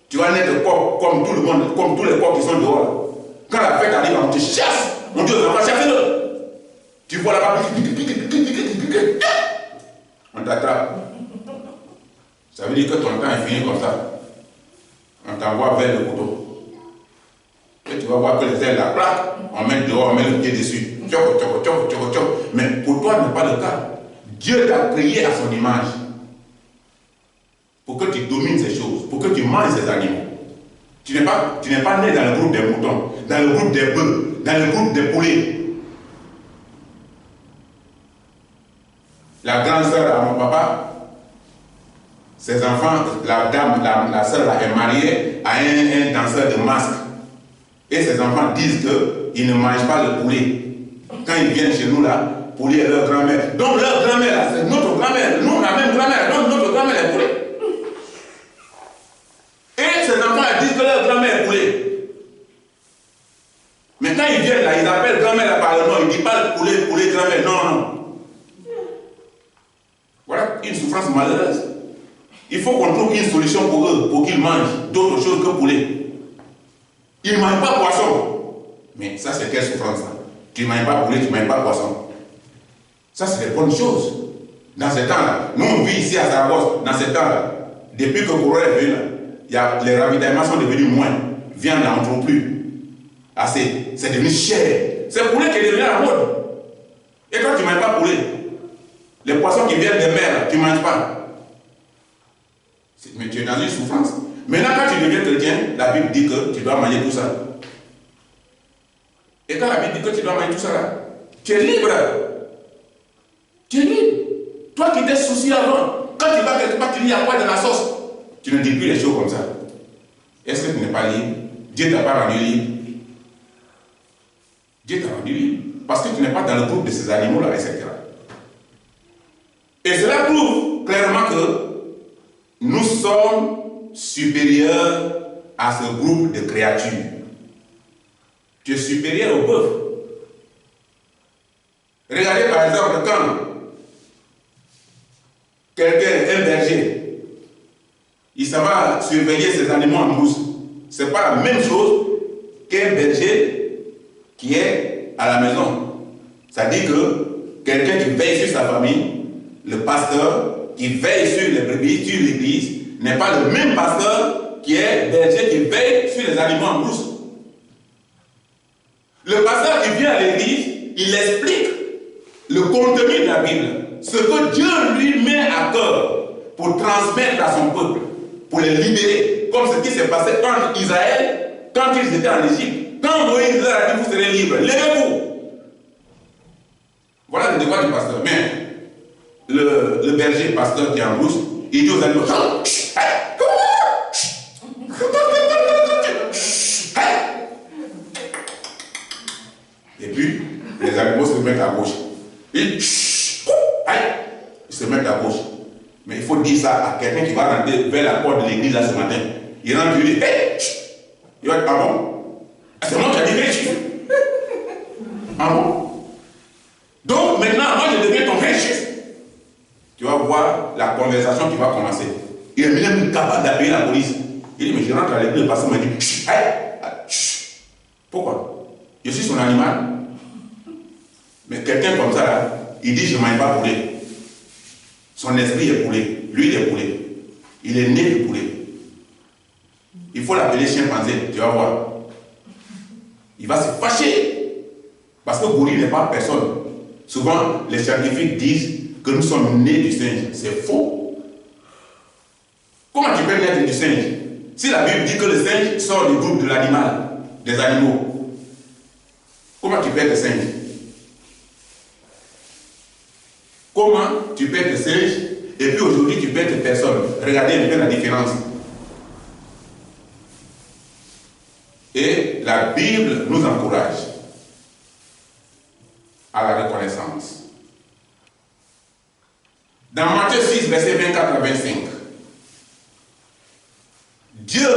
Tu vas naître coq comme tout le monde, comme tous les coqs qui sont dehors. Quand la fête arrive, on te chasse. On dit aux enfants, chassez-le. Tu vois là-bas, on t'attrape. Ça veut dire que ton temps est fini comme ça. On t'envoie vers le couteau. Et tu vas voir que les ailes la plaquent, on met dehors, on met le pied dessus. Tchoc, tchoc, tchoc, tchoc, tchoc. Mais pour toi, ce n'est pas le cas. Dieu t'a créé à son image. Pour que tu domines ces choses, pour que tu manges ces animaux. Tu n'es pas né dans le groupe des moutons, dans le groupe des bœufs, dans le groupe des poulets. La grande sœur à mon papa, ses enfants, la sœur là est mariée à un danseur de masque. Et ses enfants disent qu'ils ne mangent pas le poulet. Quand ils viennent chez nous là, poulet est leur grand-mère. Donc leur grand-mère là, c'est notre grand-mère. Nous on a même grand-mère, donc notre grand-mère est poulet. Et ces enfants disent que leur grand-mère est poulet. Mais quand ils viennent là, ils appellent grand-mère par le nom, ils ne disent pas poulet, grand-mère, non. Voilà une souffrance malheureuse. Il faut qu'on trouve une solution pour eux, pour qu'ils mangent d'autres choses que poulet. Ils ne mangent pas poisson. Mais ça, c'est quelle souffrance ça? Tu ne manges pas poulet, tu ne manges pas poisson. Ça, c'est des bonnes choses. Dans ce temps-là, nous, on vit ici à Saragosse, dans ce temps-là, depuis que Corona est venu, les ravitaillements sont devenus moins. Viande n'en trouve plus. Assez. C'est devenu cher. C'est poulet qui est devenu la mode. Et toi, tu ne manges pas poulet. Les poissons qui viennent des mers, tu ne manges pas. Mais tu es dans une souffrance. Maintenant, quand tu deviens chrétien, la Bible dit que tu dois manger tout ça. Et quand la Bible dit que tu dois manger tout ça, là, tu es libre. Tu es libre. Toi qui t'es soucié avant, quand tu vas quelque part, tu dis il y a quoi dans la sauce. Tu ne dis plus les choses comme ça. Est-ce que tu n'es pas libre? Dieu ne t'a pas rendu libre. Dieu t'a rendu libre. Parce que tu n'es pas dans le groupe de ces animaux-là, etc. Et cela prouve clairement que nous sommes supérieurs à ce groupe de créatures. Tu es supérieur au bœuf. Regardez par exemple quand quelqu'un, un berger, il s'en va surveiller ses animaux en brousse. Ce n'est pas la même chose qu'un berger qui est à la maison. Ça dit que quelqu'un qui veille sur sa famille, le pasteur qui veille sur les brebis, sur l'église, n'est pas le même pasteur qui est berger qui veille sur les animaux en brousse. Le pasteur qui vient à l'église, il explique le contenu de la Bible, ce que Dieu lui met à cœur pour transmettre à son peuple, pour les libérer, comme ce qui s'est passé quand Israël, quand ils étaient en Égypte, quand Moïse leur a dit vous serez libres, levez-vous. Voilà le devoir du pasteur. Mais le berger pasteur qui est en brousse, il dit aux animaux, et puis les animaux se mettent à gauche. Ils se mettent à gauche. Mais il faut dire ça à quelqu'un qui va rentrer vers la porte de l'église là ce matin. Il rentre, il dit, il va dire, ah bon? C'est moi qui ai dit, ah bon? Donc maintenant, moi je deviens ton vrai chef. Tu vas voir la conversation qui va commencer. Il est même capable d'appeler la police. Il dit, mais je rentre à l'église, le pasteur m'a dit, pourquoi? Je suis son animal. Mais quelqu'un comme ça, là, il dit, je ne mange pas poulet. Son esprit est poulet. Lui, il est poulet. Il est né de poulet. Il faut l'appeler chimpanzé, tu vas voir. Il va se fâcher. Parce que gorille n'est pas personne. Souvent, les scientifiques disent que nous sommes nés du singe. C'est faux. Comment tu peux naître du singe? Si la Bible dit que le singe sort du groupe de l'animal, des animaux, comment tu peux être singe? Comment tu peux être singe et puis aujourd'hui tu peux être personne? Regardez un peu la différence. Et la Bible nous encourage à la reconnaissance. Dans Matthieu 6, verset 24 à 25, Dieu,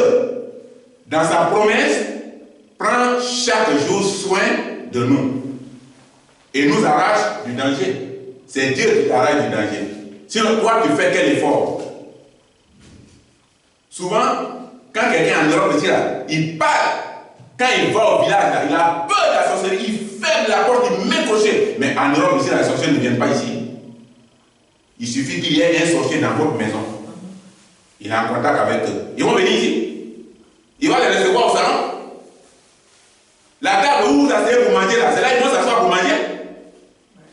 dans sa promesse, prend chaque jour soin de nous et nous arrache du danger. C'est Dieu qui t'arrache du danger. Sinon, toi, tu fais quel effort? Souvent, quand quelqu'un en Europe ici, là, il part, quand il va au village, là, il a peur de la sorcellerie, il ferme la porte, il met crochet. Mais en Europe ici, là, les sorciers ne viennent pas ici. Il suffit qu'il y ait un sorcier dans votre maison. Il est en contact avec eux. Ils vont venir ici. Il va les recevoir au salon. La table où vous asseyez pour manger, là, c'est là qu'ils vont s'asseoir pour manger.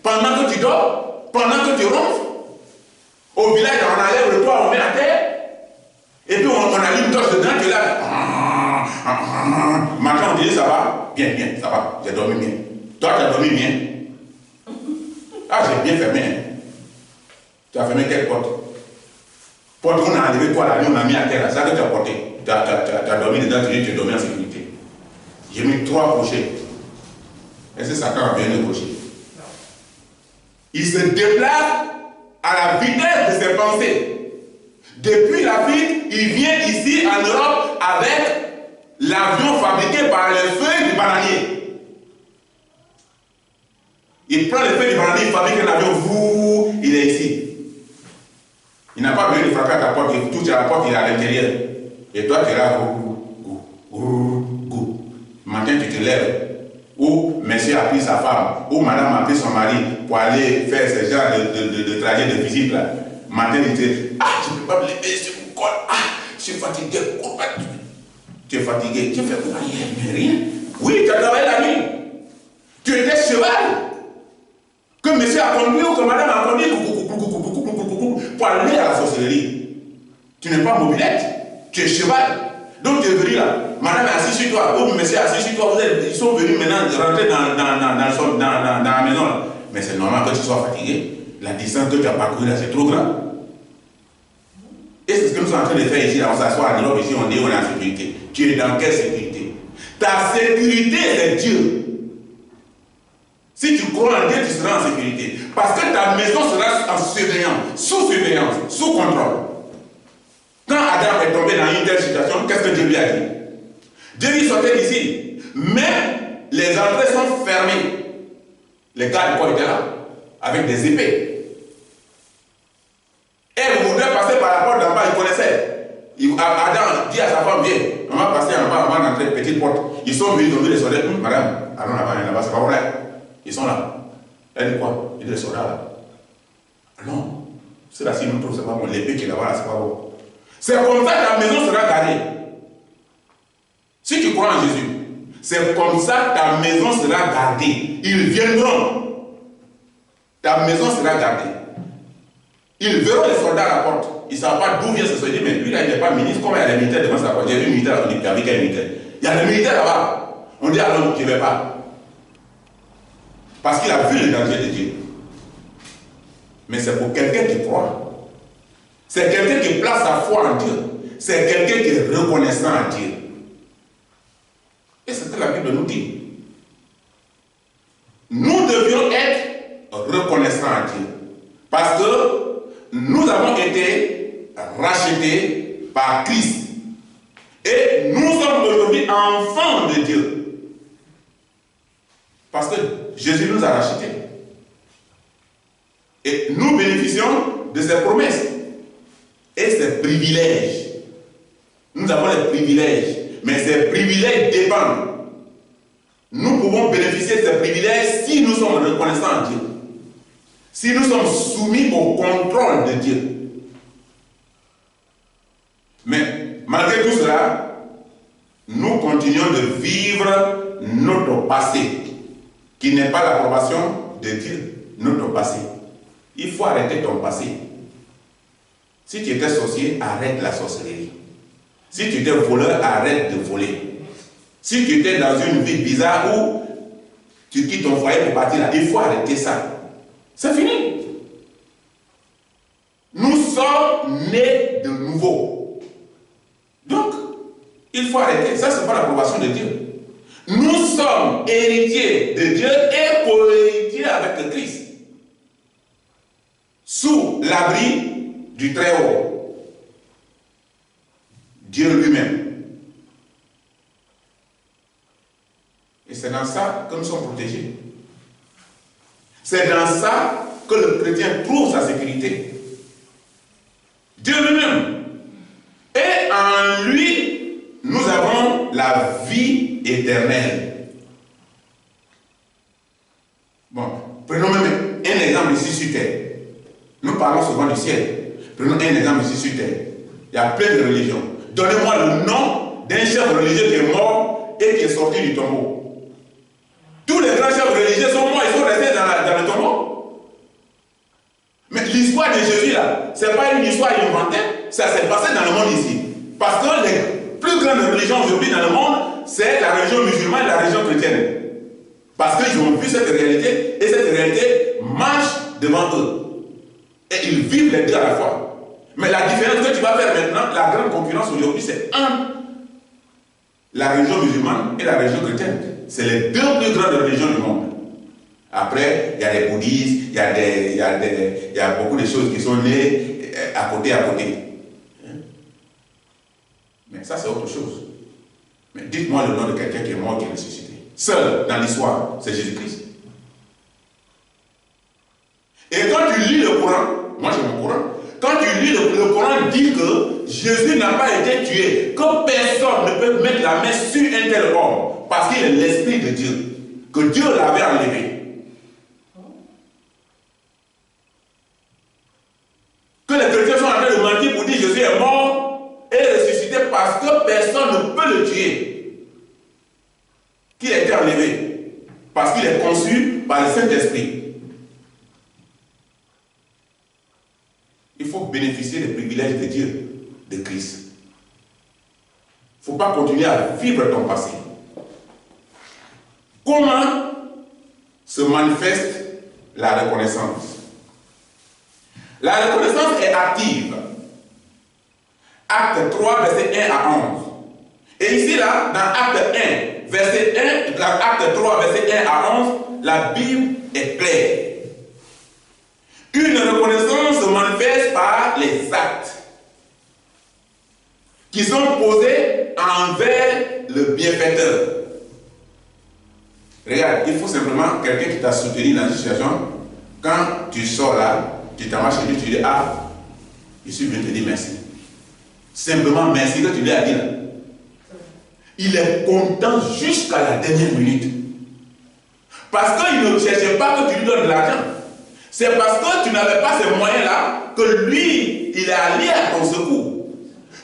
Pendant que tu dors, pendant que tu ronfles. Au village, on enlève le toit, on met la terre. Et puis on allume une torche dedans, tu es là. Maintenant on dit ça va? Bien, bien, ça va. J'ai dormi bien. Toi, tu as dormi bien. Ah, j'ai bien fermé. Tu as fermé quelle porte? Porte qu'on a enlevé, toi, là, on a mis à terre. Ça que tu as porté. Tu as dormi dedans, tu as dormi en sécurité. J'ai mis 3 crochets. Est-ce que Satan a bien le crochet? Il se déplace à la vitesse de ses pensées. Depuis l'Afrique, il vient ici en Europe avec l'avion fabriqué par les feuilles du bananier. Il prend les feuilles du bananier, il fabrique un avion, vous, il est ici. Il n'a pas besoin de frapper à ta porte, il touche à la porte, il est à l'intérieur. Et toi, tu es là, go. Le matin, tu te lèves, où monsieur a pris sa femme, où madame a pris son mari pour aller faire ce genre de trajet de visite là. Matin, il dit, ah, je ne peux pas me lever, je me colle, ah, je suis fatigué. Tu es fatigué, tu fais quoi hier? Mais rien. Oui, tu as travaillé la nuit. Tu étais cheval. Que monsieur a conduit ou que madame a conduit pour aller à la sorcellerie. Tu n'es pas mobilette, tu es cheval. Donc tu es venu là. Madame est assise sur toi, ou monsieur est assis sur toi, ils sont venus maintenant rentrer dans la maison là. Mais c'est normal que tu sois fatigué. La distance que tu as parcourue là, c'est trop grand. Et c'est ce que nous sommes en train de faire ici, là, on s'assoit à Europe, ici, on dit on est en sécurité. Tu es dans quelle sécurité? Ta sécurité, c'est Dieu. Si tu crois en Dieu, tu seras en sécurité. Parce que ta maison sera en surveillance, sous contrôle. Quand Adam est tombé dans une telle situation, qu'est-ce que Dieu lui a dit? Dieu lui sortait d'ici. Mais les entrées sont fermées. Les gardes étaient là, avec des épées. Elle voudrait passer par la porte d'en bas, il connaissait. Adam dit à sa femme, viens, on va passer en bas, on va rentrer, petite porte. Ils sont venus, ils ont vu les soldats. Madame, allons là-bas, c'est pas vrai. Ils sont là. Elle dit quoi? Il dit les soldats là. Non, c'est là, si nous trouvons, c'est pas bon. L'épée qui est là-bas, c'est pas bon. C'est comme ça que ta maison sera gardée. Si tu crois en Jésus, c'est comme ça que ta maison sera gardée. Ils viendront. Ta maison sera gardée. Ils verront les soldats à la porte. Ils ne savent pas d'où vient ce soldat. Mais lui, là, il n'est pas ministre. Comment il y a des militaires devant sa porte? J'ai vu un militaire, on dit, il y avait quel militaire? Il y a des militaires là-bas. On dit, alors, tu ne vais pas. Parce qu'il a vu le danger de Dieu. Mais c'est pour quelqu'un qui croit. C'est quelqu'un qui place sa foi en Dieu. C'est quelqu'un qui est reconnaissant à Dieu. Et c'est ce que la Bible nous dit. Nous devions être reconnaissants à Dieu. Parce que nous avons été rachetés par Christ. Et nous sommes aujourd'hui enfants de Dieu. Parce que Jésus nous a rachetés. Et nous bénéficions de ses promesses. Et ses privilèges. Nous avons les privilèges. Mais ces privilèges dépendent. Nous pouvons bénéficier de ces privilèges si nous sommes reconnaissants à Dieu. Si nous sommes soumis au contrôle de Dieu. Mais malgré tout cela, nous continuons de vivre notre passé, qui n'est pas l'approbation de Dieu, notre passé. Il faut arrêter ton passé. Si tu étais sorcier, arrête la sorcellerie. Si tu étais voleur, arrête de voler. Si tu étais dans une vie bizarre où tu quittes ton foyer pour partir là, il faut arrêter ça. C'est fini. Nous sommes nés de nouveau. Donc, il faut arrêter. Ça, ce n'est pas l'approbation de Dieu. Nous sommes héritiers de Dieu et co-héritiers avec le Christ. Sous l'abri du Très-Haut. Dieu lui-même. Et c'est dans ça que nous sommes protégés. C'est dans ça que le chrétien trouve sa sécurité. Dieu lui-même. Et en lui, nous avons la vie éternelle. Bon, prenons même un exemple ici sur terre. Nous parlons souvent du ciel. Prenons un exemple ici sur terre. Il y a plein de religions. Donnez-moi le nom d'un chef religieux qui est mort et qui est sorti du tombeau. Tous les grands chefs religieux sont morts, ils sont restés dans le tombeau. Mais l'histoire de Jésus là, ce n'est pas une histoire inventée, ça s'est passé dans le monde ici. Parce que les plus grandes religions aujourd'hui dans le monde, c'est la religion musulmane et la religion chrétienne. Parce qu'ils ont vu cette réalité et cette réalité marche devant eux. Et ils vivent les deux à la fois. Mais la différence que tu vas faire maintenant, la grande concurrence aujourd'hui, c'est entre la religion musulmane et la religion chrétienne. C'est les deux plus grandes religions du monde. Après, il y a les bouddhistes, il y a beaucoup de choses qui sont nées à côté. Mais ça, c'est autre chose. Mais dites-moi le nom de quelqu'un qui est mort, qui est ressuscité. Seul dans l'histoire, c'est Jésus-Christ. Et quand tu lis le Coran, moi j'ai mon Coran, quand tu lis le Coran dit que Jésus n'a pas été tué, que personne ne peut mettre la main sur un tel homme, parce qu'il est l'Esprit de Dieu. Que que Dieu l'avait enlevé. Que les chrétiens sont en train de mentir pour dire Jésus est mort et ressuscité parce que personne ne peut le tuer. Qu'il a été enlevé parce qu'il est conçu par le Saint-Esprit. Il faut bénéficier des privilèges de Dieu, de Christ. Il ne faut pas continuer à vivre ton passé. Comment se manifeste la reconnaissance? La reconnaissance est active. Acte 3, verset 1 à 11. Et ici, là, dans Acte 1, verset 1, Acte 3, verset 1 à 11, la Bible est claire. Une reconnaissance se manifeste par les actes qui sont posés envers le bienfaiteur. Regarde, il faut simplement quelqu'un qui t'a soutenu dans une situation. Quand tu sors là, tu t'en vas chez lui, tu dis ah, je suis venu te dire merci. Simplement merci que tu lui as dit là. Il est content jusqu'à la dernière minute. Parce qu'il ne cherchait pas que tu lui donnes de l'argent. C'est parce que tu n'avais pas ces moyens-là que lui, il est allé à ton secours.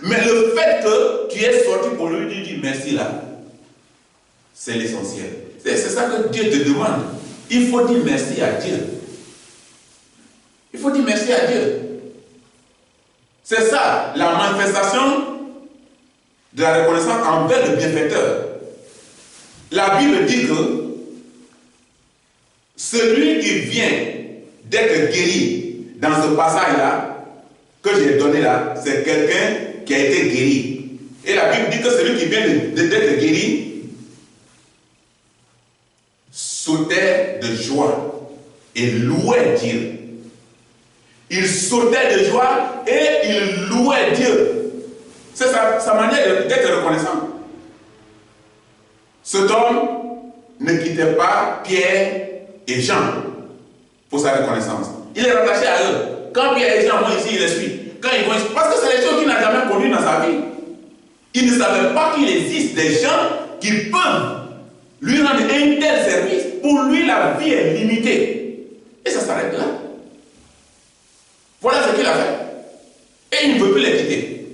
Mais le fait que tu es sorti pour lui dire merci là, c'est l'essentiel. C'est ça que Dieu te demande. Il faut dire merci à Dieu. Il faut dire merci à Dieu. C'est ça, la manifestation de la reconnaissance envers le bienfaiteur. La Bible dit que celui qui vient d'être guéri dans ce passage-là, que j'ai donné là, c'est quelqu'un qui a été guéri. Et la Bible dit que celui qui vient d'être guéri sautait de joie et louait Dieu. Il sautait de joie et il louait Dieu. C'est sa manière d'être reconnaissant. Cet homme ne quittait pas Pierre et Jean pour sa reconnaissance. Il est rattaché à eux. Quand Pierre et Jean vont ici, il les suit. Quand ils vont ici, parce que c'est des choses qu'il n'a jamais connues dans sa vie. Il ne savait pas qu'il existe des gens qui peuvent lui rendre un tel service. Pour lui, la vie est limitée. Et ça s'arrête là. Voilà ce qu'il a fait. Et il ne veut plus les quitter.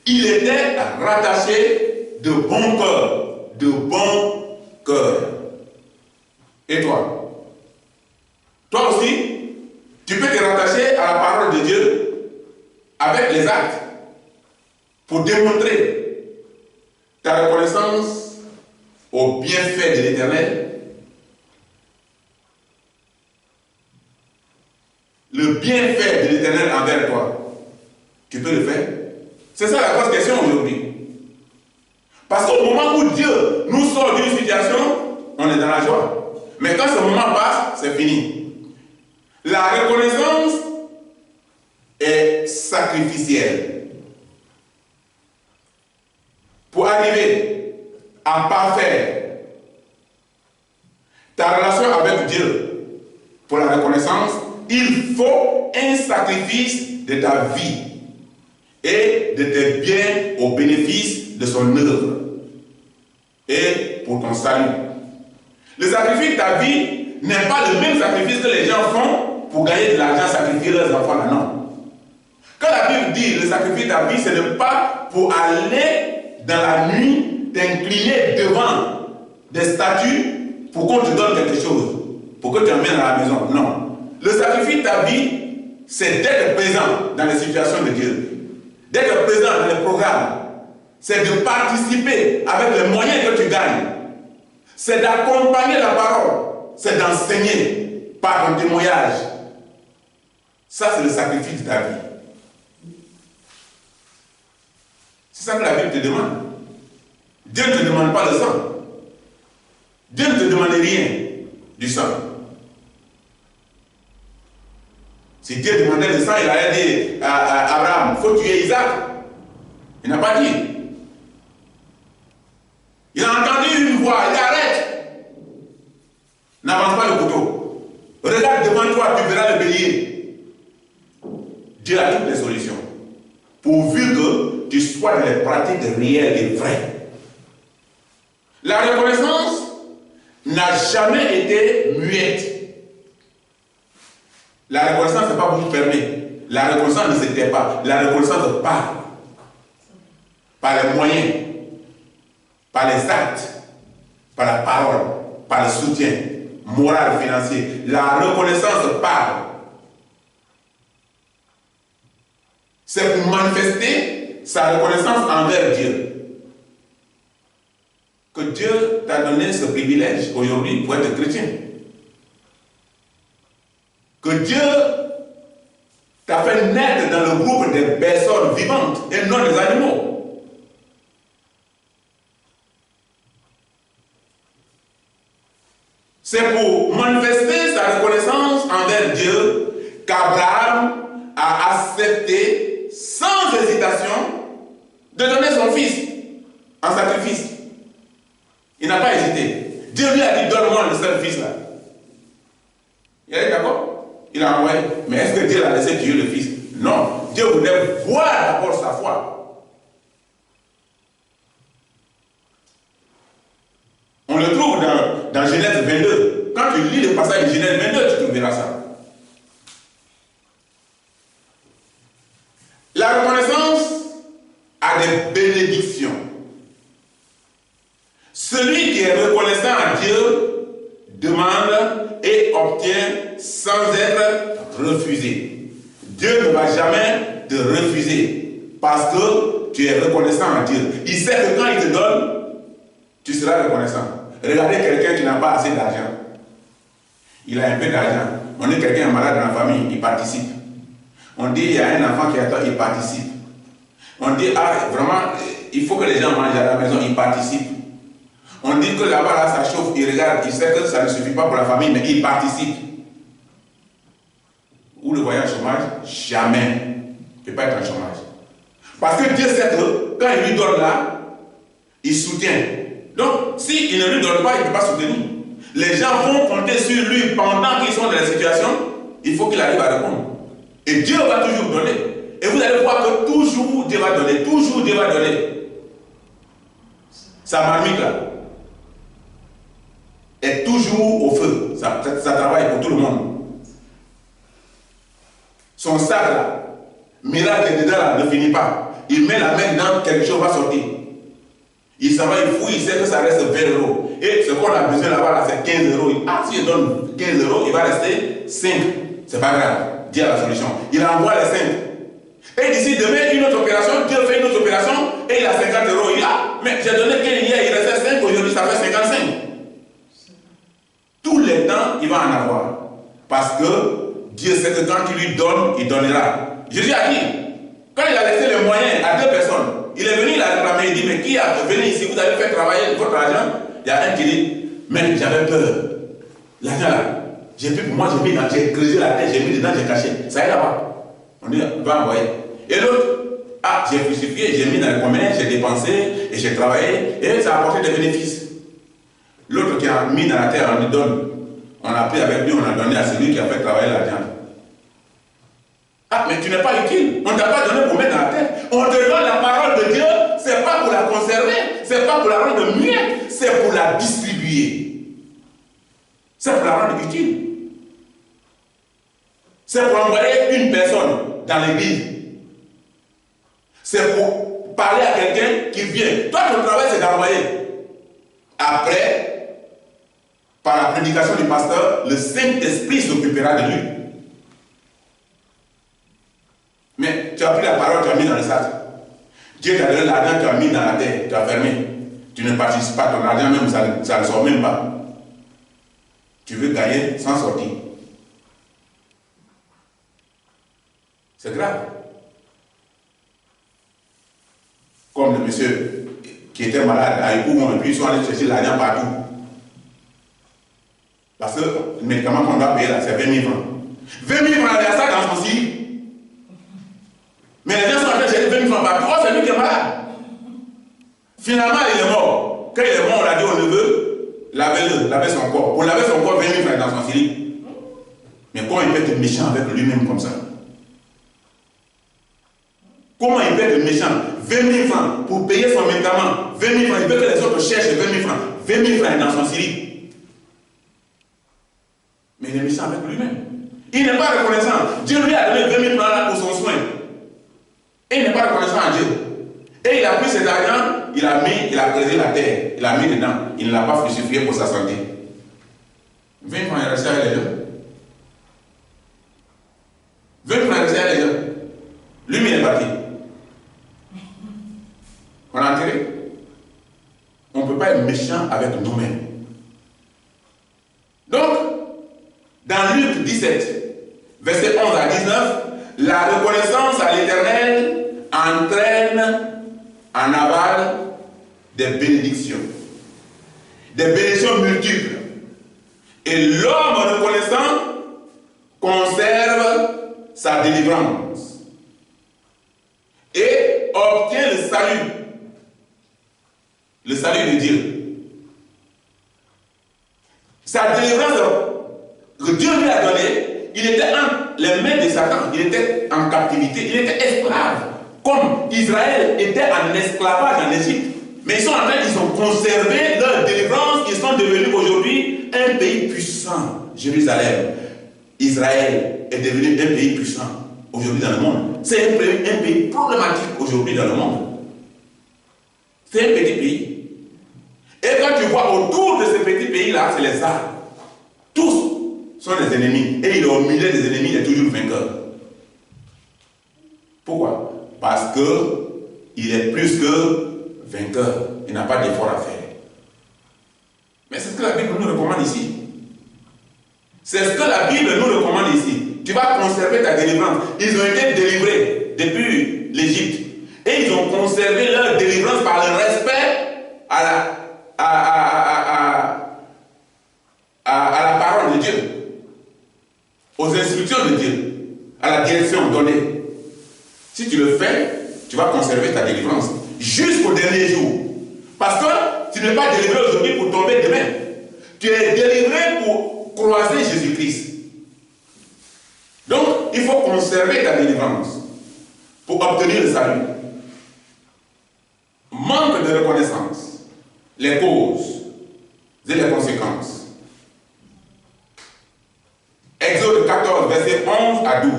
Il était rattaché de bon cœur. De bon cœur. Et toi? Toi aussi, tu peux te rattacher à la parole de Dieu avec les actes pour démontrer ta reconnaissance au bienfait de l'Éternel. Le bienfait de l'Éternel envers toi. Tu peux le faire? C'est ça la grosse question aujourd'hui. Parce qu'au moment où Dieu nous sort d'une situation, on est dans la joie. Mais quand ce moment passe, c'est fini. La reconnaissance est sacrificielle. Pour arriver à parfaire ta relation avec Dieu, pour la reconnaissance, il faut un sacrifice de ta vie et de tes biens au bénéfice de son œuvre et pour ton salut. Le sacrifice de ta vie n'est pas le même sacrifice que les gens font pour gagner de l'argent, sacrifier leurs enfants là, non. Quand la Bible dit le sacrifice de ta vie, ce n'est pas pour aller dans la nuit t'incliner devant des statues pour qu'on te donne quelque chose, pour que tu emmènes à la maison. Non. Le sacrifice de ta vie, c'est d'être présent dans les situations de Dieu, d'être présent dans les programmes, c'est de participer avec les moyens que tu gagnes, c'est d'accompagner la parole, c'est d'enseigner par ton témoignage. Ça, c'est le sacrifice de ta vie. C'est ça que la Bible te demande. Dieu ne te demande pas le sang. Dieu ne te demande rien du sang. Si Dieu demandait le sang, il allait dire à Abraham, il faut tuer Isaac. Il n'a pas dit. Il a entendu une voix, il dit arrête. N'avance pas le couteau. Regarde devant toi, tu verras le bélier. Dieu a toutes les solutions. Pourvu que tu sois dans les pratiques réelles et vraies. La reconnaissance n'a jamais été muette. La reconnaissance n'est pas pour fermer. La reconnaissance ne se tait pas. La reconnaissance parle. Par les moyens, par les actes, par la parole, par le soutien moral, financier. La reconnaissance parle. C'est pour manifester sa reconnaissance envers Dieu. Que Dieu t'a donné ce privilège aujourd'hui pour être chrétien. Que Dieu t'a fait naître dans le groupe des personnes vivantes et non des animaux. C'est pour manifester sa reconnaissance envers Dieu qu'Abraham a accepté sans hésitation de donner son fils en sacrifice. Il n'a pas hésité. Dieu lui a dit, donne-moi le seul fils là. Il est d'accord? Il a envoyé. Mais est-ce que Dieu l'a laissé tuer le fils? Non. Dieu voulait voir d'abord sa foi. On le trouve dans Genèse 22. Quand tu lis le passage de Genèse 22, tu trouveras ça. La reconnaissance a des bénédictions. Celui qui est reconnaissant à Dieu demande et obtient sans être refusé. Dieu ne va jamais te refuser parce que tu es reconnaissant à Dieu. Il sait que quand il te donne, tu seras reconnaissant. Regardez quelqu'un qui n'a pas assez d'argent. Il a un peu d'argent. On dit quelqu'un est malade dans la famille, il participe. On dit il y a un enfant qui attend, il participe. On dit ah vraiment, il faut que les gens mangent à la maison, il participe. On dit que là-bas, là, ça chauffe, il regarde, il sait que ça ne suffit pas pour la famille, mais il participe. Ou le voyage au chômage, jamais. Il ne peut pas être en chômage. Parce que Dieu sait que quand il lui donne là, il soutient. Donc, s'il ne lui donne pas, il ne peut pas soutenir. Les gens vont compter sur lui pendant qu'ils sont dans la situation, il faut qu'il arrive à répondre. Et Dieu va toujours donner. Et vous allez voir que toujours Dieu va donner, toujours Dieu va donner. Sa marmite là est toujours au feu. Ça travaille pour tout le monde. Son sac là, miracle est dedans là, ne finit pas. Il met la main dedans, quelque chose va sortir. Il s'en va, il fouille, il sait que ça reste 20 €. Et ce qu'on a besoin là-bas, là, c'est 15 €. Ah, si je donne 15 €, il va rester 5. C'est pas grave. Dieu a la solution. Il envoie les 5. Et d'ici demain, une autre opération, Dieu fait une autre opération, et il a 50 €. Il a, mais j'ai donné 15 hier, il restait 5, aujourd'hui ça fait 55. Tous les temps, il va en avoir. Parce que Dieu sait que quand tu lui donnes, il donnera. Jésus a dit, quand il a laissé les moyens à 2 personnes, il est venu, il a réclamé, il dit, mais qui a venu ici, vous avez fait travailler votre argent? Il y a un qui dit, mais j'avais peur. L'argent là, j'ai pris pour moi, j'ai creusé la tête, j'ai mis dedans, j'ai caché. Ça y est là-bas. On dit, va envoyer. Et l'autre, ah, j'ai fructifié, j'ai mis dans le commerce, j'ai dépensé, et j'ai travaillé, et ça a apporté des bénéfices. L'autre qui a mis dans la terre, on lui donne. On a pris avec lui, on a donné à celui qui a fait travailler l'argent. Ah, mais tu n'es pas utile. On ne t'a pas donné pour mettre dans la terre. On te donne la parole de Dieu, c'est pas pour la conserver, c'est pas pour la rendre muette, c'est pour la distribuer. C'est pour la rendre utile. C'est pour envoyer une personne dans l'église. C'est pour parler à quelqu'un qui vient. Toi, ton travail, c'est d'envoyer. Après, par la prédication du pasteur, le Saint-Esprit s'occupera de lui. Mais tu as pris la parole, tu as mis dans le sac. Dieu t'a donné l'argent, tu as mis dans la terre, tu as fermé. Tu ne participes pas, ton argent même, ça ne sort même pas. Tu veux gagner sans sortir. C'est grave. Comme le monsieur qui était malade à Yopougon, et puis ils sont allés chercher l'argent partout. Parce que le médicament qu'on doit payer là, c'est 20 000 francs. 20 000 francs, il y a ça dans son site. Mais les gens sont en train de chercher 20 000 francs partout. Oh, c'est lui qui est malade. Finalement, il est mort. Quand il est mort, on a dit au neveu, lavez son corps. Pour laver son corps, 20 000 francs dans son slip. Mais comment il peut être méchant avec lui-même comme ça? Comment il peut être méchant? 20 000 francs pour payer son médicament. 20 000 francs, il veut que les autres cherchent 20 000 francs. 20 000 francs dans son slip. il est méchant avec lui-même. Il n'est pas reconnaissant. Dieu lui a donné 20 000 francs pour son soin. Et il n'est pas reconnaissant à Dieu. Et il a pris cet argent, il a creusé la terre, il a mis dedans. Il ne l'a pas fructifié pour sa santé. 20 francs, il est resté avec les gens. 20 francs, il est resté avec les gens. Lui, il est parti. On a enterré. On ne peut pas être méchant avec nous-mêmes. Donc, dans Luc 17, versets 11 à 19, la reconnaissance à l'Éternel entraîne en aval des bénédictions multiples. Et l'homme reconnaissant conserve sa délivrance et obtient le salut de Dieu. Sa délivrance que Dieu lui a donnée, il était entre les mains de Satan, il était en captivité, il était esclave. Comme Israël était en esclavage en Égypte, mais ils ont conservé leur délivrance, ils sont devenus aujourd'hui un pays puissant. Jérusalem, Israël est devenu un pays puissant aujourd'hui dans le monde. C'est un pays problématique aujourd'hui dans le monde. C'est un petit pays. Et quand tu vois autour de ce petit pays-là, c'est les arbres. Tous sont des ennemis. Et il est au milieu des ennemis, il est toujours vainqueur. Pourquoi? Parce qu'il est plus que vainqueur. Il n'a pas d'effort à faire. Mais c'est ce que la Bible nous recommande ici. C'est ce que la Bible nous recommande ici. Tu vas conserver ta délivrance. Ils ont été délivrés depuis l'Égypte. Et ils ont conservé leur délivrance par le respect à la parole de Dieu, aux instructions de Dieu, à la direction donnée. Si tu le fais, tu vas conserver ta délivrance jusqu'au dernier jour. Parce que tu n'es pas délivré aujourd'hui pour tomber demain. Tu es délivré pour croiser Jésus-Christ. Donc, il faut conserver ta délivrance pour obtenir le salut. Manque de reconnaissance, les causes et les conséquences. Exode 14, versets 11 à 12.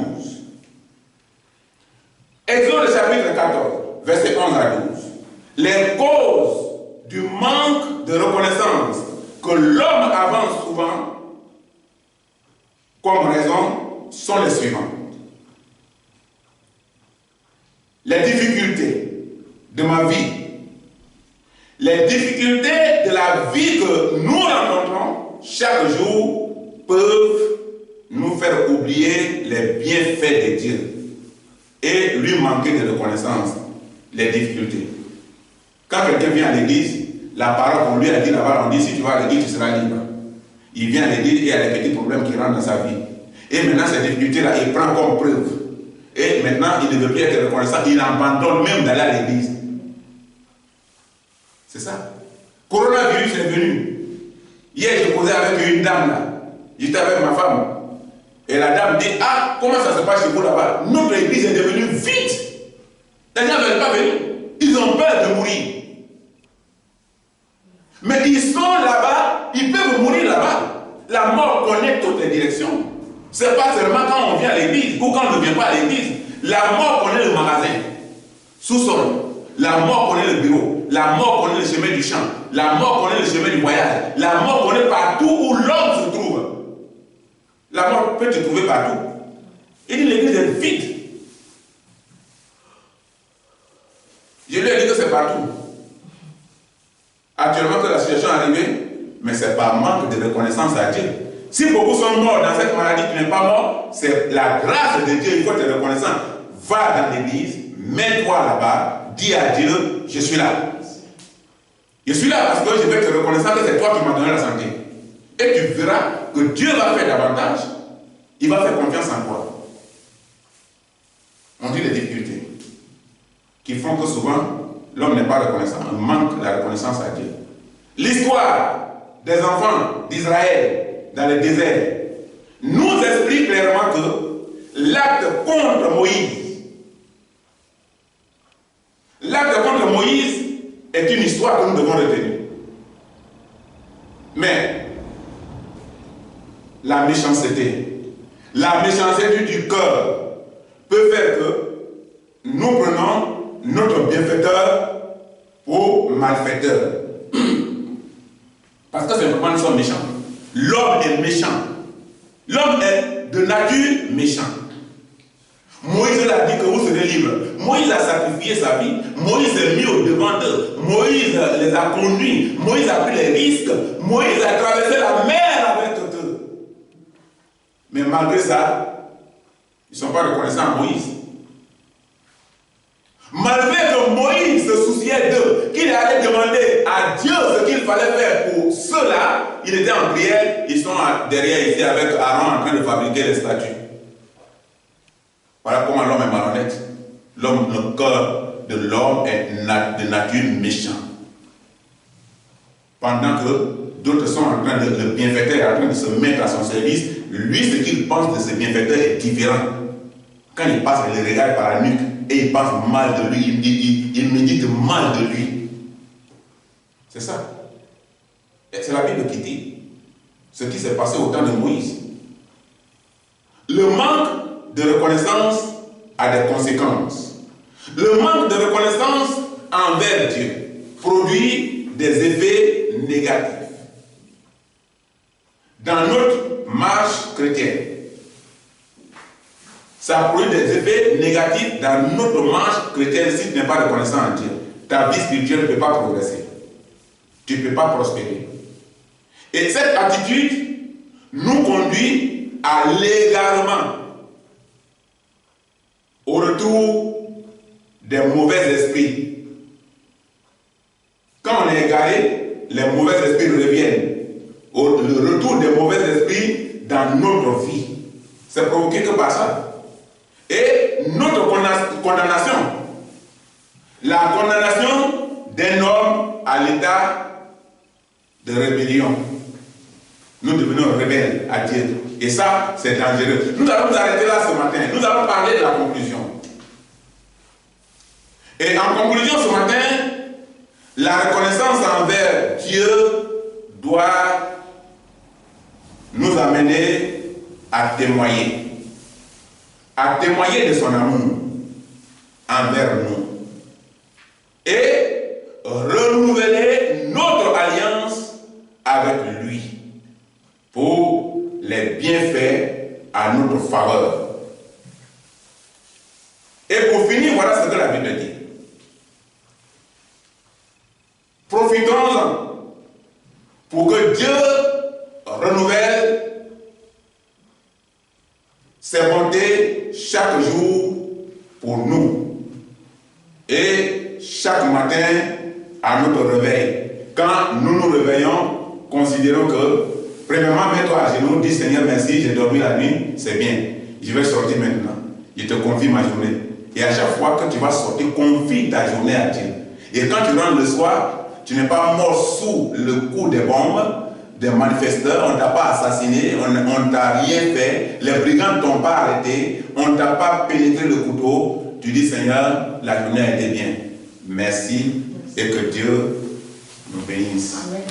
Exode chapitre 14, versets 11 à 12. Les causes du manque de reconnaissance que l'homme avance souvent comme raison sont les suivantes. Les difficultés de ma vie, les difficultés de la vie que nous rencontrons chaque jour peuvent nous faire oublier les bienfaits de Dieu et lui manquer de reconnaissance, les difficultés. Quand quelqu'un vient à l'église, la parole qu'on lui a dit là-bas, on dit si tu vas à l'église, tu seras libre. Il vient à l'église et il y a des petits problèmes qui rentrent dans sa vie. Et maintenant, ces difficultés-là, il prend comme preuve. Et maintenant, il ne veut plus être reconnaissant, il abandonne même d'aller à l'église. C'est ça. Coronavirus est venu. Hier, je causais avec une dame là. J'étais avec ma femme. Et la dame dit, ah, comment ça se passe chez vous là-bas? Notre église est devenue vide. Les gens ne veulent pas venir. Ils ont peur de mourir. Mais ils sont là-bas, ils peuvent mourir là-bas. La mort connaît toutes les directions. Ce n'est pas seulement quand on vient à l'église ou quand on ne vient pas à l'église. La mort connaît le magasin, sous-sol. La mort connaît le bureau. La mort connaît le chemin du champ. La mort connaît le chemin du voyage. La mort connaît partout où l'homme se trouve. La mort peut te trouver partout. Il dit l'église est vide. Je lui ai dit que c'est partout. Actuellement que la situation est arrivée, mais ce n'est pas manque de reconnaissance à Dieu. Si beaucoup sont morts dans cette maladie, tu n'es pas mort, c'est la grâce de Dieu, il faut être reconnaissant. Va dans l'église, mets-toi là-bas, dis à Dieu, je suis là. Je suis là parce que je vais te reconnaissant que c'est toi qui m'as donné la santé. Et tu verras que Dieu va faire davantage, il va faire confiance en toi. On dit les difficultés qui font que souvent l'homme n'est pas reconnaissant, il manque la reconnaissance à Dieu. L'histoire des enfants d'Israël dans le désert nous explique clairement que l'acte contre Moïse est une histoire que nous devons retenir. Mais la méchanceté. La méchanceté du cœur peut faire que nous prenons notre bienfaiteur pour malfaiteur. Parce que simplement nous sommes méchants. L'homme est méchant. L'homme est de nature méchant. Moïse a dit que vous serez libres. Moïse a sacrifié sa vie. Moïse est mis au devant d'eux. Moïse les a conduits. Moïse a pris les risques. Moïse a traversé la mer avec eux. Mais malgré ça, ils ne sont pas reconnaissants à Moïse. Malgré que Moïse se souciait d'eux, qu'il allait demander à Dieu ce qu'il fallait faire pour ceux-là, il était en prière. Ils sont derrière ici avec Aaron en train de fabriquer les statues. Voilà comment l'homme est malhonnête. L'homme, le cœur de l'homme est de nature méchant. Pendant que d'autres sont en train de, le bienfaiteur est en train de se mettre à son service, lui, ce qu'il pense de ce bienfaiteur est différent. Quand il passe, il le regarde par la nuque et il pense mal de lui, il médite mal de lui. C'est ça. C'est la Bible qui dit ce qui s'est passé au temps de Moïse. Le manque de reconnaissance a des conséquences. Le manque de reconnaissance envers Dieu produit des effets négatifs. Dans notre marche chrétienne, ça produit des effets négatifs dans notre marche chrétienne si tu n'es pas reconnaissant en Dieu. Ta vie spirituelle ne peut pas progresser. Tu ne peux pas prospérer. Et cette attitude nous conduit à l'égarement, au retour des mauvais esprits. Quand on est égaré, les mauvais esprits reviennent. Le retour des mauvais esprits dans notre vie, c'est provoqué que par ça. Et notre condamnation, la condamnation d'un homme à l'état de rébellion. Nous devenons rebelles à Dieu. Et ça, c'est dangereux. Nous allons nous arrêter là ce matin. Nous allons parler de la conclusion. Et en conclusion ce matin, la reconnaissance envers Dieu doit nous amener à témoigner. À témoigner de son amour envers nous. Et renouveler notre alliance avec lui pour les bienfaits à notre faveur. Et pour finir, voilà ce que la Bible dit. Profitons-en pour que Dieu renouvelle ses bontés chaque jour pour nous. Et chaque matin à notre réveil. Quand nous nous réveillons, considérons que, premièrement, mets-toi à genoux, dis Seigneur, merci, j'ai dormi la nuit, c'est bien. Je vais sortir maintenant. Je te confie ma journée. Et à chaque fois que tu vas sortir, confie ta journée à Dieu. Et quand tu rentres le soir, tu n'es pas mort sous le coup des bombes, des manifesteurs, on ne t'a pas assassiné, on ne t'a rien fait, les brigands ne t'ont pas arrêté, on ne t'a pas pénétré le couteau. Tu dis Seigneur, la journée a été bien. Merci et que Dieu nous bénisse. Amen.